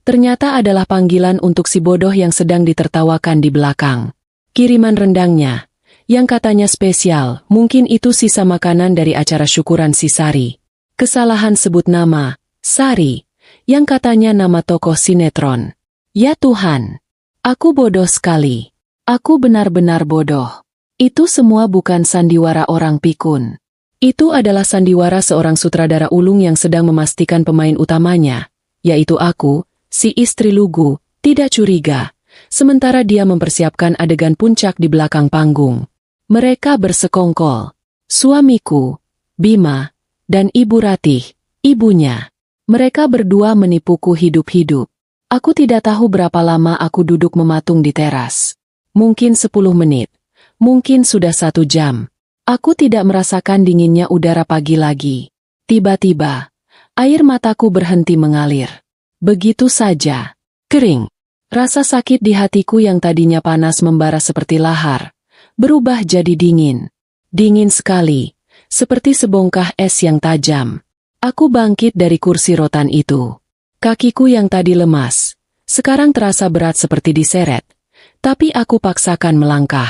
Ternyata adalah panggilan untuk si bodoh yang sedang ditertawakan di belakang. Kiriman rendangnya, yang katanya spesial, mungkin itu sisa makanan dari acara syukuran si Sari. Kesalahan sebut nama, Sari, yang katanya nama tokoh sinetron. Ya Tuhan. Aku bodoh sekali. Aku benar-benar bodoh. Itu semua bukan sandiwara orang pikun. Itu adalah sandiwara seorang sutradara ulung yang sedang memastikan pemain utamanya, yaitu aku, si istri lugu, tidak curiga, sementara dia mempersiapkan adegan puncak di belakang panggung. Mereka bersekongkol. Suamiku, Bima, dan Ibu Ratih, ibunya. Mereka berdua menipuku hidup-hidup. Aku tidak tahu berapa lama aku duduk mematung di teras. Mungkin 10 menit. Mungkin sudah 1 jam. Aku tidak merasakan dinginnya udara pagi lagi. Tiba-tiba, air mataku berhenti mengalir. Begitu saja. Kering. Rasa sakit di hatiku yang tadinya panas membara seperti lahar, berubah jadi dingin. Dingin sekali, seperti sebongkah es yang tajam. Aku bangkit dari kursi rotan itu. Kakiku yang tadi lemas, sekarang terasa berat seperti diseret. Tapi aku paksakan melangkah.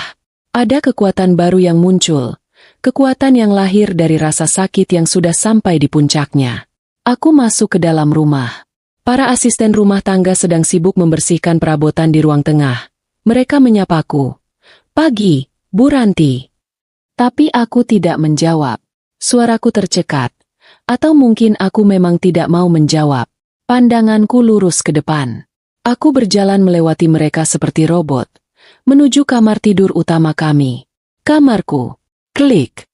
Ada kekuatan baru yang muncul. Kekuatan yang lahir dari rasa sakit yang sudah sampai di puncaknya. Aku masuk ke dalam rumah. Para asisten rumah tangga sedang sibuk membersihkan perabotan di ruang tengah. Mereka menyapaku. Pagi, Bu Ranti. Tapi aku tidak menjawab. Suaraku tercekat. Atau mungkin aku memang tidak mau menjawab. Pandanganku lurus ke depan. Aku berjalan melewati mereka seperti robot, menuju kamar tidur utama kami. Kamarku. Klik.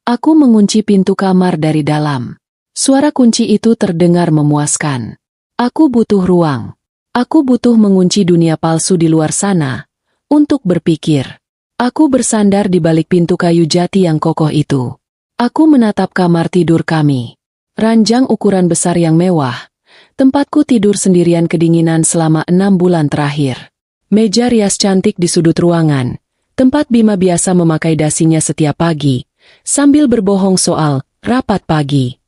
Aku mengunci pintu kamar dari dalam. Suara kunci itu terdengar memuaskan. Aku butuh ruang. Aku butuh mengunci dunia palsu di luar sana, untuk berpikir. Aku bersandar di balik pintu kayu jati yang kokoh itu. Aku menatap kamar tidur kami. Ranjang ukuran besar yang mewah. Tempatku tidur sendirian kedinginan selama 6 bulan terakhir. Meja rias cantik di sudut ruangan. Tempat Bima biasa memakai dasinya setiap pagi, sambil berbohong soal rapat pagi.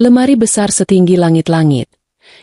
Lemari besar setinggi langit-langit,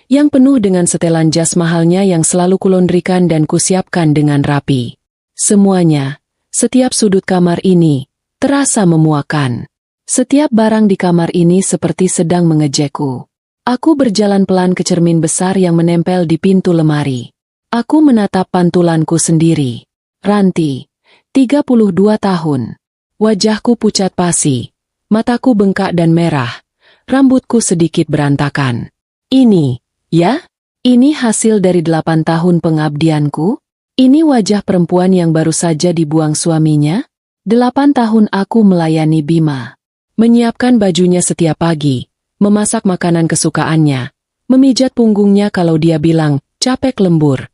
yang penuh dengan setelan jas mahalnya yang selalu kulondrikan dan kusiapkan dengan rapi. Semuanya, setiap sudut kamar ini, terasa memuakan. Setiap barang di kamar ini seperti sedang mengejekku. Aku berjalan pelan ke cermin besar yang menempel di pintu lemari. Aku menatap pantulanku sendiri. Ranti, 32 tahun. Wajahku pucat pasi, mataku bengkak dan merah. Rambutku sedikit berantakan. Ini, ya? Ini hasil dari 8 tahun pengabdianku? Ini wajah perempuan yang baru saja dibuang suaminya? 8 tahun aku melayani Bima. Menyiapkan bajunya setiap pagi, memasak makanan kesukaannya, memijat punggungnya kalau dia bilang, capek lembur.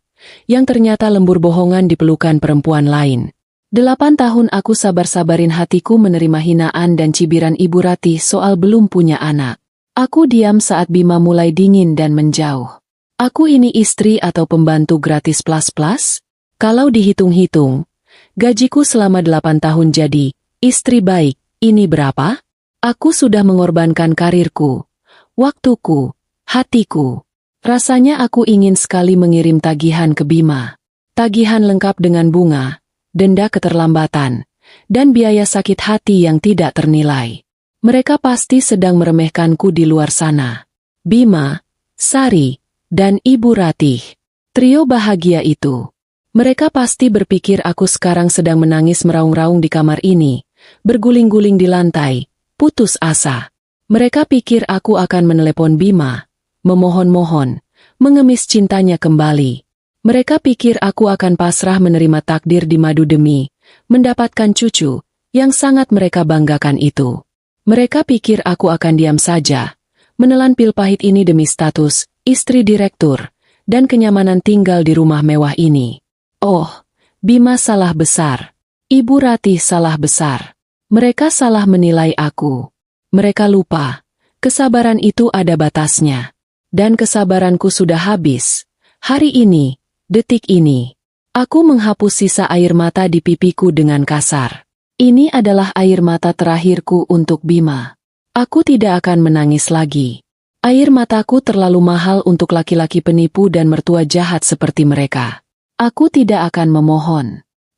Yang ternyata lembur bohongan di pelukan perempuan lain. 8 tahun aku sabar-sabarin hatiku menerima hinaan dan cibiran Ibu Ratih soal belum punya anak. Aku diam saat Bima mulai dingin dan menjauh. Aku ini istri atau pembantu gratis plus-plus? Kalau dihitung-hitung, gajiku selama 8 tahun jadi istri baik, ini berapa? Aku sudah mengorbankan karirku, waktuku, hatiku. Rasanya aku ingin sekali mengirim tagihan ke Bima. Tagihan lengkap dengan bunga, denda keterlambatan, dan biaya sakit hati yang tidak ternilai. Mereka pasti sedang meremehkanku di luar sana. Bima, Sari, dan Ibu Ratih. Trio bahagia itu. Mereka pasti berpikir aku sekarang sedang menangis meraung-raung di kamar ini, berguling-guling di lantai, putus asa. Mereka pikir aku akan menelepon Bima, memohon-mohon, mengemis cintanya kembali. Mereka pikir aku akan pasrah menerima takdir di madu demi mendapatkan cucu, yang sangat mereka banggakan itu. Mereka pikir aku akan diam saja, menelan pil pahit ini demi status, istri direktur, dan kenyamanan tinggal di rumah mewah ini. Oh, Bima salah besar. Ibu Ratih salah besar. Mereka salah menilai aku. Mereka lupa, kesabaran itu ada batasnya. Dan kesabaranku sudah habis. Hari ini, detik ini, aku menghapus sisa air mata di pipiku dengan kasar. Ini adalah air mata terakhirku untuk Bima. Aku tidak akan menangis lagi. Air mataku terlalu mahal untuk laki-laki penipu dan mertua jahat seperti mereka. Aku tidak akan memohon.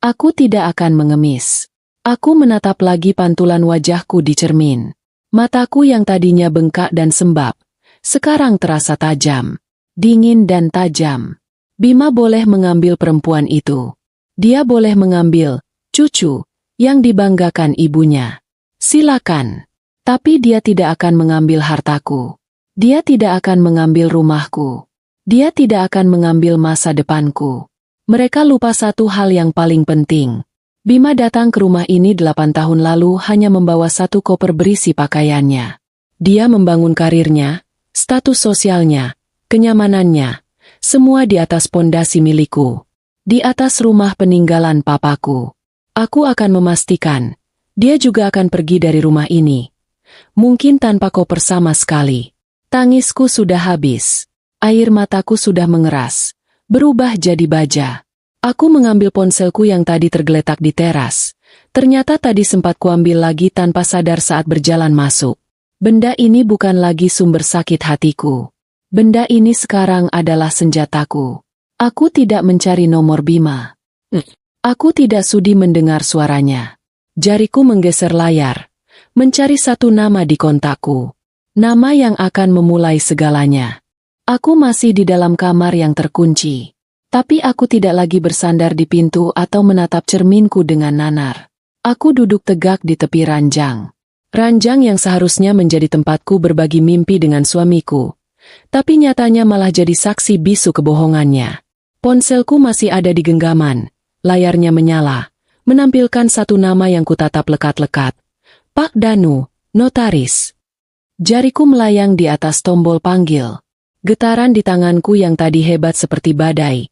Aku tidak akan mengemis. Aku menatap lagi pantulan wajahku di cermin. Mataku yang tadinya bengkak dan sembab, sekarang terasa tajam, dingin dan tajam. Bima boleh mengambil perempuan itu. Dia boleh mengambil cucu yang dibanggakan ibunya. Silakan. Tapi dia tidak akan mengambil hartaku. Dia tidak akan mengambil rumahku. Dia tidak akan mengambil masa depanku. Mereka lupa satu hal yang paling penting. Bima datang ke rumah ini 8 tahun lalu hanya membawa 1 koper berisi pakaiannya. Dia membangun karirnya, status sosialnya, kenyamanannya, semua di atas pondasi milikku. Di atas rumah peninggalan papaku. Aku akan memastikan, dia juga akan pergi dari rumah ini. Mungkin tanpa koper sama sekali. Tangisku sudah habis. Air mataku sudah mengeras. Berubah jadi baja. Aku mengambil ponselku yang tadi tergeletak di teras. Ternyata tadi sempat kuambil lagi tanpa sadar saat berjalan masuk. Benda ini bukan lagi sumber sakit hatiku. Benda ini sekarang adalah senjataku. Aku tidak mencari nomor Bima. Aku tidak sudi mendengar suaranya. Jariku menggeser layar. Mencari satu nama di kontakku. Nama yang akan memulai segalanya. Aku masih di dalam kamar yang terkunci. Tapi aku tidak lagi bersandar di pintu atau menatap cerminku dengan nanar. Aku duduk tegak di tepi ranjang. Ranjang yang seharusnya menjadi tempatku berbagi mimpi dengan suamiku. Tapi nyatanya malah jadi saksi bisu kebohongannya. Ponselku masih ada di genggaman. Layarnya menyala. Menampilkan satu nama yang kutatap lekat-lekat. Pak Danu, notaris. Jariku melayang di atas tombol panggil. Getaran di tanganku yang tadi hebat seperti badai,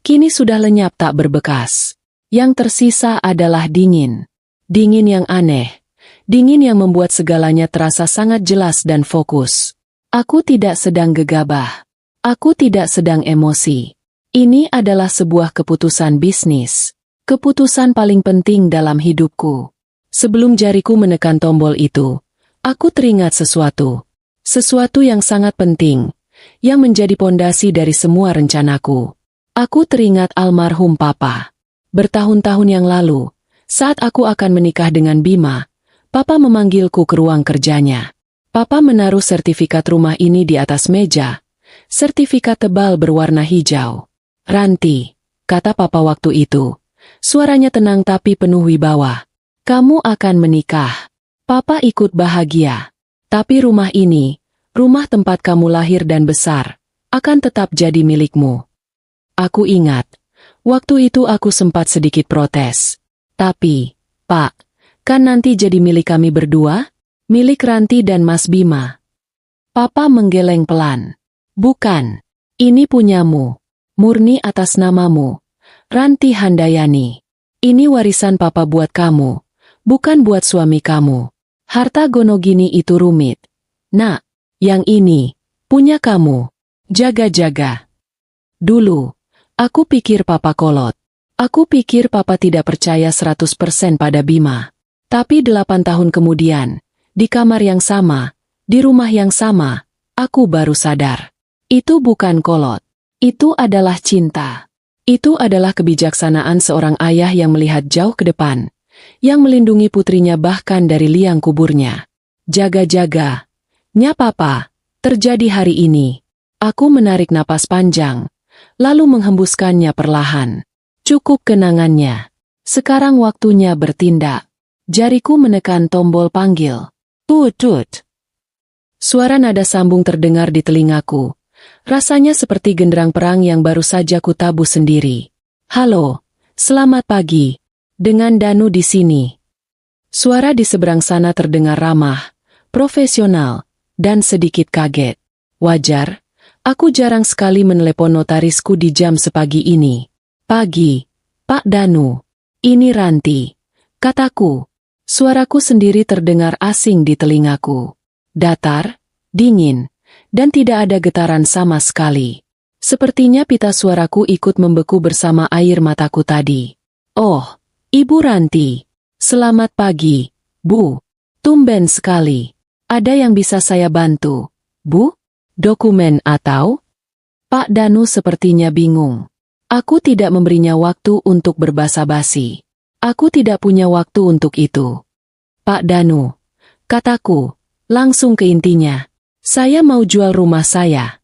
kini sudah lenyap tak berbekas. Yang tersisa adalah dingin. Dingin yang aneh. Dingin yang membuat segalanya terasa sangat jelas dan fokus. Aku tidak sedang gegabah. Aku tidak sedang emosi. Ini adalah sebuah keputusan bisnis. Keputusan paling penting dalam hidupku. Sebelum jariku menekan tombol itu, aku teringat sesuatu. Sesuatu yang sangat penting. Yang menjadi pondasi dari semua rencanaku. Aku teringat almarhum Papa. Bertahun-tahun yang lalu, saat aku akan menikah dengan Bima, Papa memanggilku ke ruang kerjanya. Papa menaruh sertifikat rumah ini di atas meja. Sertifikat tebal berwarna hijau. Ranti, kata Papa waktu itu. Suaranya tenang tapi penuh wibawa. Kamu akan menikah. Papa ikut bahagia. Tapi rumah ini, rumah tempat kamu lahir dan besar, akan tetap jadi milikmu. Aku ingat, waktu itu aku sempat sedikit protes. Tapi, Pak, kan nanti jadi milik kami berdua? Milik Ranti dan Mas Bima. Papa menggeleng pelan. Bukan, ini punyamu. Murni atas namamu. Ranti Handayani. Ini warisan Papa buat kamu, bukan buat suami kamu. Harta Gonogini itu rumit. Nak, yang ini, punya kamu. Jaga-jaga. Dulu, aku pikir Papa kolot. Aku pikir Papa tidak percaya 100% pada Bima. Tapi 8 tahun kemudian, di kamar yang sama, di rumah yang sama, aku baru sadar. Itu bukan kolot. Itu adalah cinta. Itu adalah kebijaksanaan seorang ayah yang melihat jauh ke depan, yang melindungi putrinya bahkan dari liang kuburnya. Jaga-jaga. Nya Papa, terjadi hari ini. Aku menarik napas panjang, lalu menghembuskannya perlahan. Cukup kenangannya. Sekarang waktunya bertindak. Jariku menekan tombol panggil. Tut-tut. Suara nada sambung terdengar di telingaku. Rasanya seperti genderang perang yang baru saja kutabuh sendiri. Halo, selamat pagi. Dengan Danu di sini. Suara di seberang sana terdengar ramah, profesional, dan sedikit kaget. Wajar, aku jarang sekali menelepon notarisku di jam sepagi ini. Pagi, Pak Danu. Ini Ranti. Kataku. Suaraku sendiri terdengar asing di telingaku. Datar, dingin, dan tidak ada getaran sama sekali. Sepertinya pita suaraku ikut membeku bersama air mataku tadi. Oh, Ibu Ranti. Selamat pagi, Bu. Tumben sekali. Ada yang bisa saya bantu, Bu? Dokumen atau? Pak Danu sepertinya bingung. Aku tidak memberinya waktu untuk berbasa-basi. Aku tidak punya waktu untuk itu. Pak Danu, kataku, langsung ke intinya. Saya mau jual rumah saya.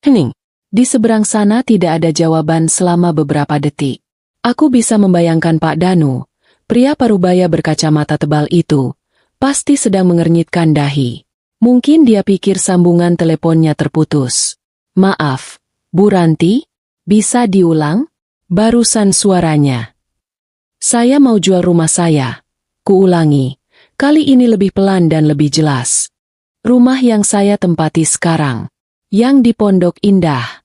Hening. Di seberang sana tidak ada jawaban selama beberapa detik. Aku bisa membayangkan Pak Danu, pria parubaya berkacamata tebal itu, pasti sedang mengernyitkan dahi. Mungkin dia pikir sambungan teleponnya terputus. Maaf, Bu Ranti, bisa diulang? Barusan suaranya. Saya mau jual rumah saya. Kuulangi, kali ini lebih pelan dan lebih jelas. Rumah yang saya tempati sekarang. Yang di Pondok Indah.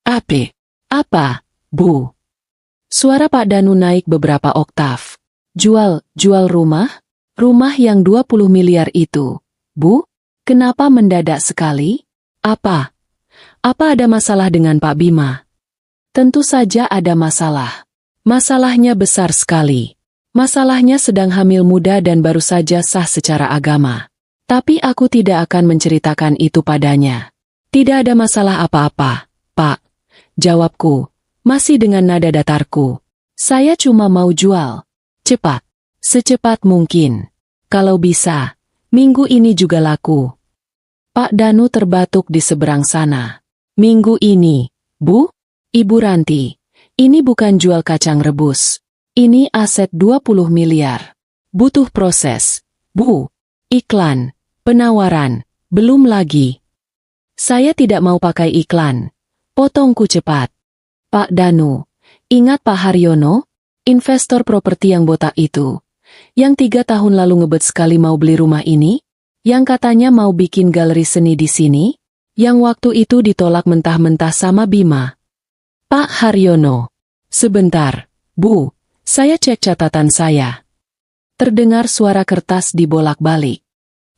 Apa, Bu? Suara Pak Danu naik beberapa oktav. Jual rumah? Rumah yang 20 miliar itu. Bu, kenapa mendadak sekali? Apa ada masalah dengan Pak Bima? Tentu saja ada masalah. Masalahnya besar sekali. Masalahnya sedang hamil muda dan baru saja sah secara agama. Tapi aku tidak akan menceritakan itu padanya. Tidak ada masalah apa-apa, Pak. Jawabku, masih dengan nada datarku. Saya cuma mau jual. Cepat. Secepat mungkin. Kalau bisa, minggu ini juga laku. Pak Danu terbatuk di seberang sana. Minggu ini, Bu? Ibu Ranti. Ini bukan jual kacang rebus. Ini aset 20 miliar. Butuh proses, Bu. Iklan, penawaran, belum lagi. Saya tidak mau pakai iklan. Potongku cepat. Pak Danu, ingat Pak Haryono? Investor properti yang botak itu. Yang 3 tahun lalu ngebet sekali mau beli rumah ini? Yang katanya mau bikin galeri seni di sini? Yang waktu itu ditolak mentah-mentah sama Bima. Pak Haryono. Sebentar, Bu. Saya cek catatan saya. Terdengar suara kertas dibolak-balik.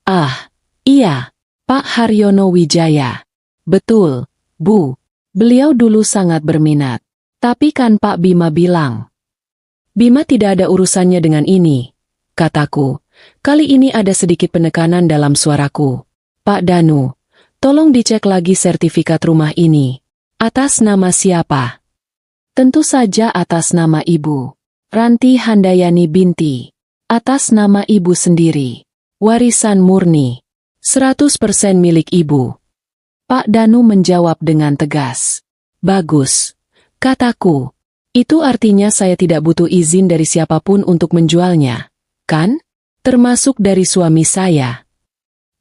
Ah, iya. Pak Haryono Wijaya. Betul, Bu. Beliau dulu sangat berminat. Tapi kan Pak Bima bilang. Bima tidak ada urusannya dengan ini. Kataku. Kali ini ada sedikit penekanan dalam suaraku. Pak Danu, tolong dicek lagi sertifikat rumah ini. Atas nama siapa? Tentu saja atas nama Ibu. Ranti Handayani binti. Atas nama Ibu sendiri. Warisan murni. 100% milik Ibu. Pak Danu menjawab dengan tegas. Bagus. Kataku. Itu artinya saya tidak butuh izin dari siapapun untuk menjualnya. Kan? Termasuk dari suami saya.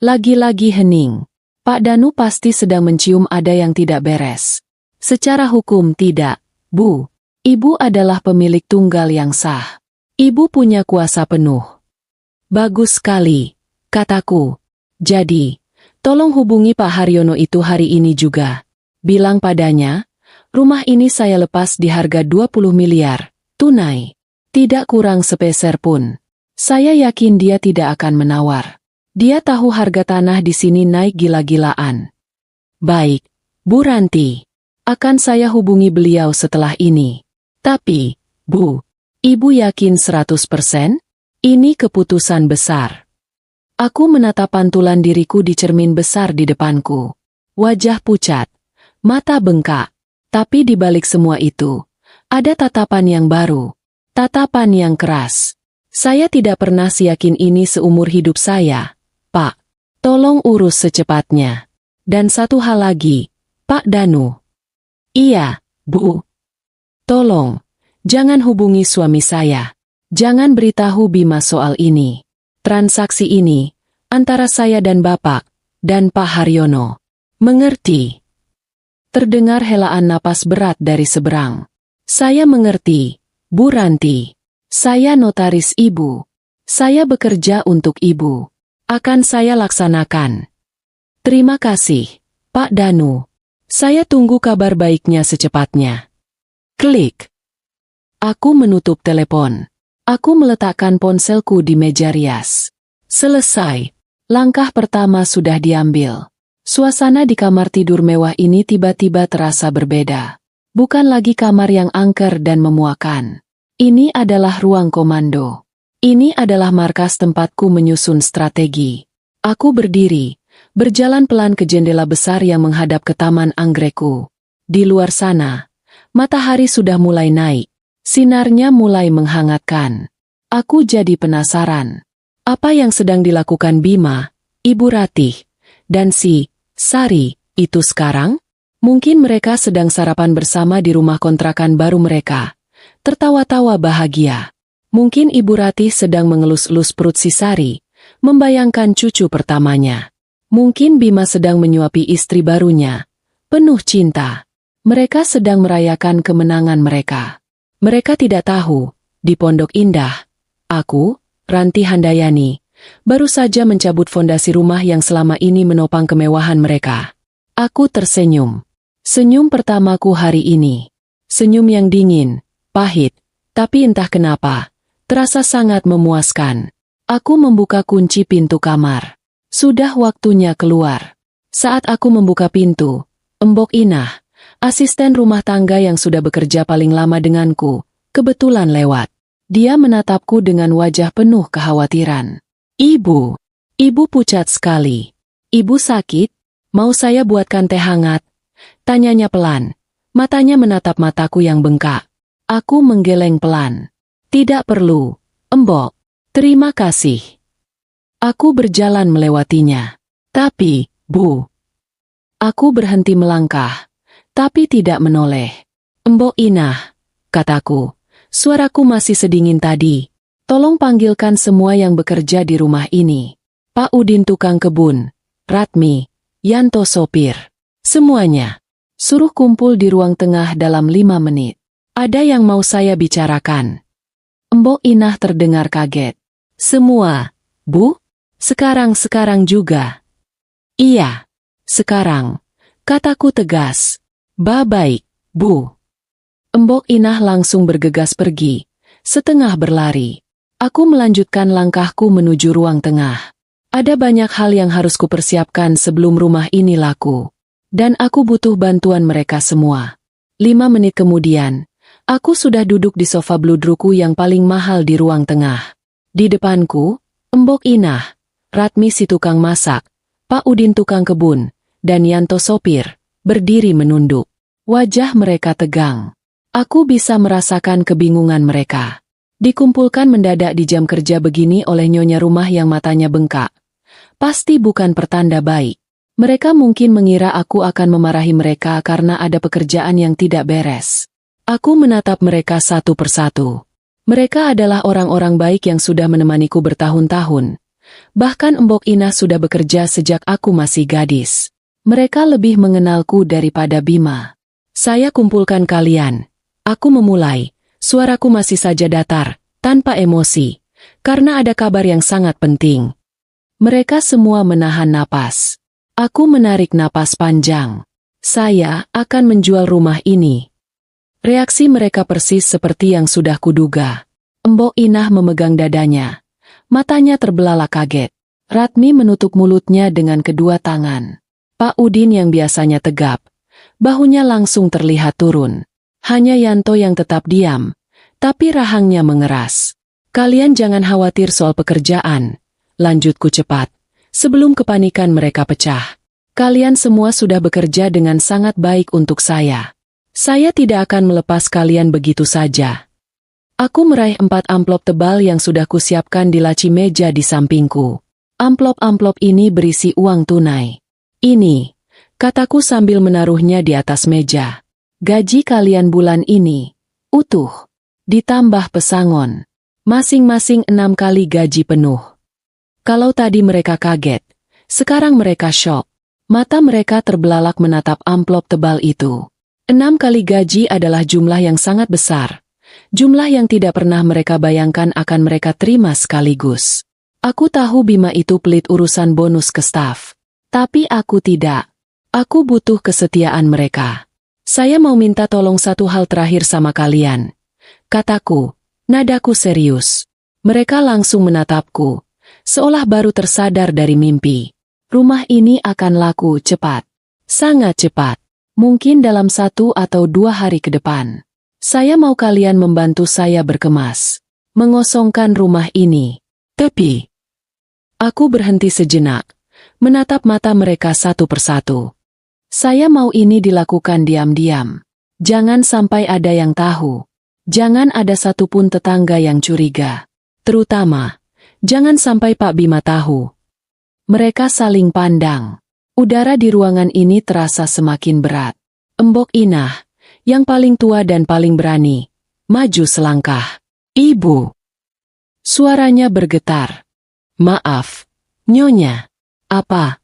Lagi-lagi hening. Pak Danu pasti sedang mencium ada yang tidak beres. Secara hukum tidak, Bu. Ibu adalah pemilik tunggal yang sah. Ibu punya kuasa penuh. Bagus sekali, kataku. Jadi, tolong hubungi Pak Haryono itu hari ini juga. Bilang padanya, rumah ini saya lepas di harga 20 miliar, tunai. Tidak kurang sepeser pun. Saya yakin dia tidak akan menawar. Dia tahu harga tanah di sini naik gila-gilaan. Baik, Bu Ranti. Akan saya hubungi beliau setelah ini. Tapi, Bu, Ibu yakin 100%? Ini keputusan besar. Aku menatap pantulan diriku di cermin besar di depanku. Wajah pucat, mata bengkak. Tapi di balik semua itu, ada tatapan yang baru. Tatapan yang keras. Saya tidak pernah yakin ini seumur hidup saya. Pak, tolong urus secepatnya. Dan satu hal lagi, Pak Danu. Iya, Bu. Tolong, jangan hubungi suami saya. Jangan beritahu Bima soal ini. Transaksi ini, antara saya dan Bapak, dan Pak Haryono. Mengerti? Terdengar helaan napas berat dari seberang. Saya mengerti, Bu Ranti. Saya notaris Ibu. Saya bekerja untuk Ibu. Akan saya laksanakan. Terima kasih, Pak Danu. Saya tunggu kabar baiknya secepatnya. Klik. Aku menutup telepon. Aku meletakkan ponselku di meja rias. Selesai. Langkah pertama sudah diambil. Suasana di kamar tidur mewah ini tiba-tiba terasa berbeda. Bukan lagi kamar yang angker dan memuakan. Ini adalah ruang komando. Ini adalah markas tempatku menyusun strategi. Aku berdiri, berjalan pelan ke jendela besar yang menghadap ke taman anggrekku. Di luar sana, matahari sudah mulai naik. Sinarnya mulai menghangatkan. Aku jadi penasaran. Apa yang sedang dilakukan Bima, Ibu Ratih, dan si Sari itu sekarang? Mungkin mereka sedang sarapan bersama di rumah kontrakan baru mereka. Tertawa-tawa bahagia. Mungkin Ibu Ratih sedang mengelus-elus perut si Sari, membayangkan cucu pertamanya. Mungkin Bima sedang menyuapi istri barunya. Penuh cinta. Mereka sedang merayakan kemenangan mereka. Mereka tidak tahu, di Pondok Indah, aku, Ranti Handayani, baru saja mencabut fondasi rumah yang selama ini menopang kemewahan mereka. Aku tersenyum. Senyum pertamaku hari ini. Senyum yang dingin, pahit, tapi entah kenapa, terasa sangat memuaskan. Aku membuka kunci pintu kamar. Sudah waktunya keluar. Saat aku membuka pintu, Embok Inah, asisten rumah tangga yang sudah bekerja paling lama denganku, kebetulan lewat. Dia menatapku dengan wajah penuh kekhawatiran. Ibu, Ibu pucat sekali. Ibu sakit? Mau saya buatkan teh hangat? Tanyanya pelan. Matanya menatap mataku yang bengkak. Aku menggeleng pelan. Tidak perlu, Embok. Terima kasih. Aku berjalan melewatinya. Tapi, Bu. Aku berhenti melangkah, tapi tidak menoleh. Embok Inah, kataku. Suaraku masih sedingin tadi. Tolong panggilkan semua yang bekerja di rumah ini. Pak Udin tukang kebun, Ratmi, Yanto sopir. Semuanya. Suruh kumpul di ruang tengah dalam 5 menit. Ada yang mau saya bicarakan. Embok Inah terdengar kaget. Semua, Bu? Sekarang juga? Iya, sekarang. Kataku tegas. Baik, Bu. Embok Inah langsung bergegas pergi, setengah berlari. Aku melanjutkan langkahku menuju ruang tengah. Ada banyak hal yang harus kupersiapkan sebelum rumah ini laku. Dan aku butuh bantuan mereka semua. 5 menit kemudian, aku sudah duduk di sofa bludruku yang paling mahal di ruang tengah. Di depanku, Embok Inah, Ratmi si tukang masak, Pak Udin tukang kebun, dan Yanto sopir, berdiri menunduk. Wajah mereka tegang. Aku bisa merasakan kebingungan mereka. Dikumpulkan mendadak di jam kerja begini oleh nyonya rumah yang matanya bengkak. Pasti bukan pertanda baik. Mereka mungkin mengira aku akan memarahi mereka karena ada pekerjaan yang tidak beres. Aku menatap mereka satu persatu. Mereka adalah orang-orang baik yang sudah menemaniku bertahun-tahun. Bahkan Embok Inah sudah bekerja sejak aku masih gadis. Mereka lebih mengenalku daripada Bima. Saya kumpulkan kalian. Aku memulai. Suaraku masih saja datar, tanpa emosi. Karena ada kabar yang sangat penting. Mereka semua menahan napas. Aku menarik napas panjang. Saya akan menjual rumah ini. Reaksi mereka persis seperti yang sudah kuduga. Embok Inah memegang dadanya. Matanya terbelalak kaget. Ratmi menutup mulutnya dengan kedua tangan. Pak Udin yang biasanya tegap, bahunya langsung terlihat turun. Hanya Yanto yang tetap diam, tapi rahangnya mengeras. Kalian jangan khawatir soal pekerjaan, lanjutku cepat, sebelum kepanikan mereka pecah. Kalian semua sudah bekerja dengan sangat baik untuk saya. Saya tidak akan melepas kalian begitu saja. Aku meraih 4 amplop tebal yang sudah kusiapkan di laci meja di sampingku. Amplop-amplop ini berisi uang tunai. Ini, kataku sambil menaruhnya di atas meja. Gaji kalian bulan ini, utuh, ditambah pesangon. Masing-masing 6 kali gaji penuh. Kalau tadi mereka kaget, sekarang mereka syok. Mata mereka terbelalak menatap amplop tebal itu. 6 kali gaji adalah jumlah yang sangat besar. Jumlah yang tidak pernah mereka bayangkan akan mereka terima sekaligus. Aku tahu Bima itu pelit urusan bonus ke staf. Tapi aku tidak. Aku butuh kesetiaan mereka. Saya mau minta tolong satu hal terakhir sama kalian. Kataku, nadaku serius. Mereka langsung menatapku, seolah baru tersadar dari mimpi. Rumah ini akan laku cepat. Sangat cepat. Mungkin dalam 1 atau 2 hari ke depan. Saya mau kalian membantu saya berkemas. Mengosongkan rumah ini. Tapi, aku berhenti sejenak. Menatap mata mereka satu persatu. Saya mau ini dilakukan diam-diam. Jangan sampai ada yang tahu. Jangan ada satupun tetangga yang curiga. Terutama, jangan sampai Pak Bima tahu. Mereka saling pandang. Udara di ruangan ini terasa semakin berat. Embok Inah, yang paling tua dan paling berani, maju selangkah. Ibu. Suaranya bergetar. Maaf, Nyonya. Apa?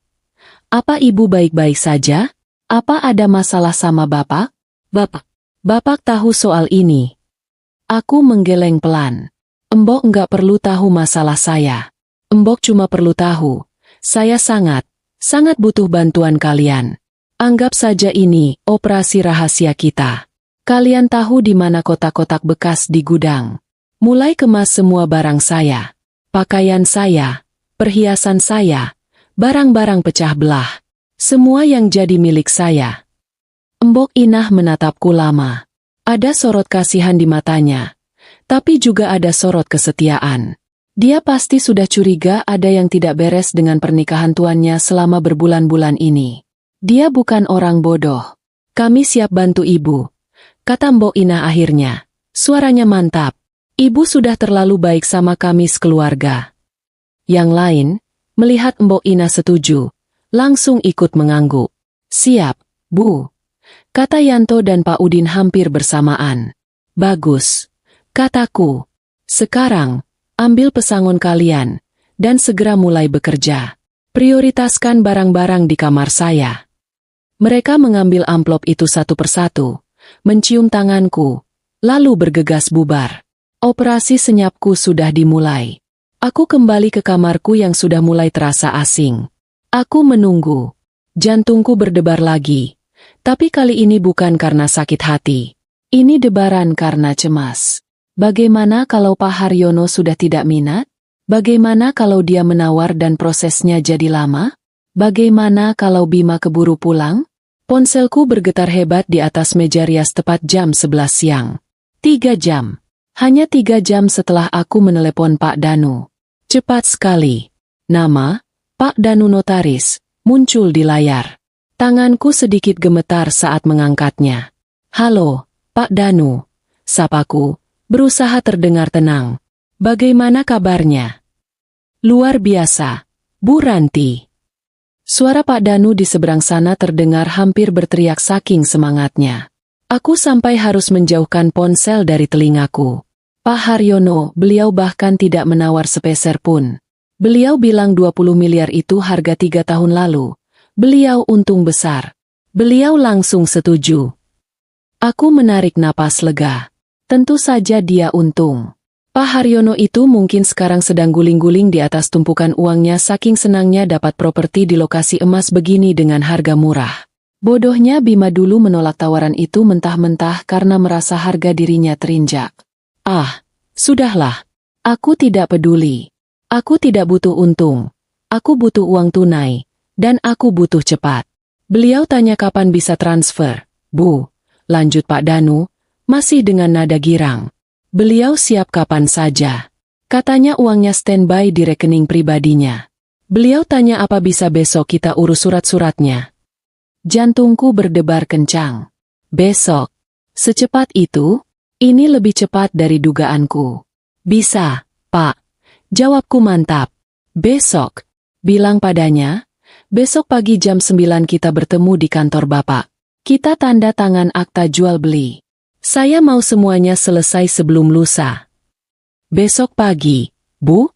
Apa ibu baik-baik saja? Apa ada masalah sama bapak? Bapak tahu soal ini. Aku menggeleng pelan. Embok enggak perlu tahu masalah saya. Embok cuma perlu tahu, saya sangat butuh bantuan kalian. Anggap saja ini operasi rahasia kita. Kalian tahu di mana kotak-kotak bekas di gudang. Mulai kemas semua barang saya. Pakaian saya, perhiasan saya, barang-barang pecah belah. Semua yang jadi milik saya. Embok Inah menatapku lama. Ada sorot kasihan di matanya. Tapi juga ada sorot kesetiaan. Dia pasti sudah curiga ada yang tidak beres dengan pernikahan tuannya selama berbulan-bulan ini. Dia bukan orang bodoh. Kami siap bantu ibu, kata Mbok Inah akhirnya. Suaranya mantap. Ibu sudah terlalu baik sama kami sekeluarga. Yang lain, melihat Mbok Inah setuju, langsung ikut mengangguk. Siap, Bu, kata Yanto dan Pak Udin hampir bersamaan. Bagus, kataku. Sekarang, ambil pesangon kalian, dan segera mulai bekerja. Prioritaskan barang-barang di kamar saya. Mereka mengambil amplop itu satu persatu, mencium tanganku, lalu bergegas bubar. Operasi senyapku sudah dimulai. Aku kembali ke kamarku yang sudah mulai terasa asing. Aku menunggu. Jantungku berdebar lagi. Tapi kali ini bukan karena sakit hati. Ini debaran karena cemas. Bagaimana kalau Pak Haryono sudah tidak minat? Bagaimana kalau dia menawar dan prosesnya jadi lama? Bagaimana kalau Bima keburu pulang? Ponselku bergetar hebat di atas meja rias tepat jam 11 siang. 3 jam. Hanya 3 jam setelah aku menelepon Pak Danu. Cepat sekali. Nama, Pak Danu Notaris, muncul di layar. Tanganku sedikit gemetar saat mengangkatnya. Halo, Pak Danu. Sapaku, berusaha terdengar tenang. Bagaimana kabarnya? Luar biasa, Bu Ranti. Suara Pak Danu di seberang sana terdengar hampir berteriak saking semangatnya. Aku sampai harus menjauhkan ponsel dari telingaku. Pak Haryono, beliau bahkan tidak menawar sepeser pun. Beliau bilang 20 miliar itu harga 3 tahun lalu. Beliau untung besar. Beliau langsung setuju. Aku menarik napas lega. Tentu saja dia untung. Pak Haryono itu mungkin sekarang sedang guling-guling di atas tumpukan uangnya saking senangnya dapat properti di lokasi emas begini dengan harga murah. Bodohnya Bima dulu menolak tawaran itu mentah-mentah karena merasa harga dirinya terinjak. Ah, sudahlah. Aku tidak peduli. Aku tidak butuh untung. Aku butuh uang tunai. Dan aku butuh cepat. Beliau tanya kapan bisa transfer. Bu, lanjut Pak Danu, masih dengan nada girang. Beliau siap kapan saja. Katanya uangnya standby di rekening pribadinya. Beliau tanya apa bisa besok kita urus surat-suratnya. Jantungku berdebar kencang. Besok? Secepat itu? Ini lebih cepat dari dugaanku. Bisa, Pak. Jawabku mantap. Besok. Bilang padanya, besok pagi jam 9 kita bertemu di kantor Bapak. Kita tanda tangan akta jual beli. Saya mau semuanya selesai sebelum lusa. Besok pagi, Bu?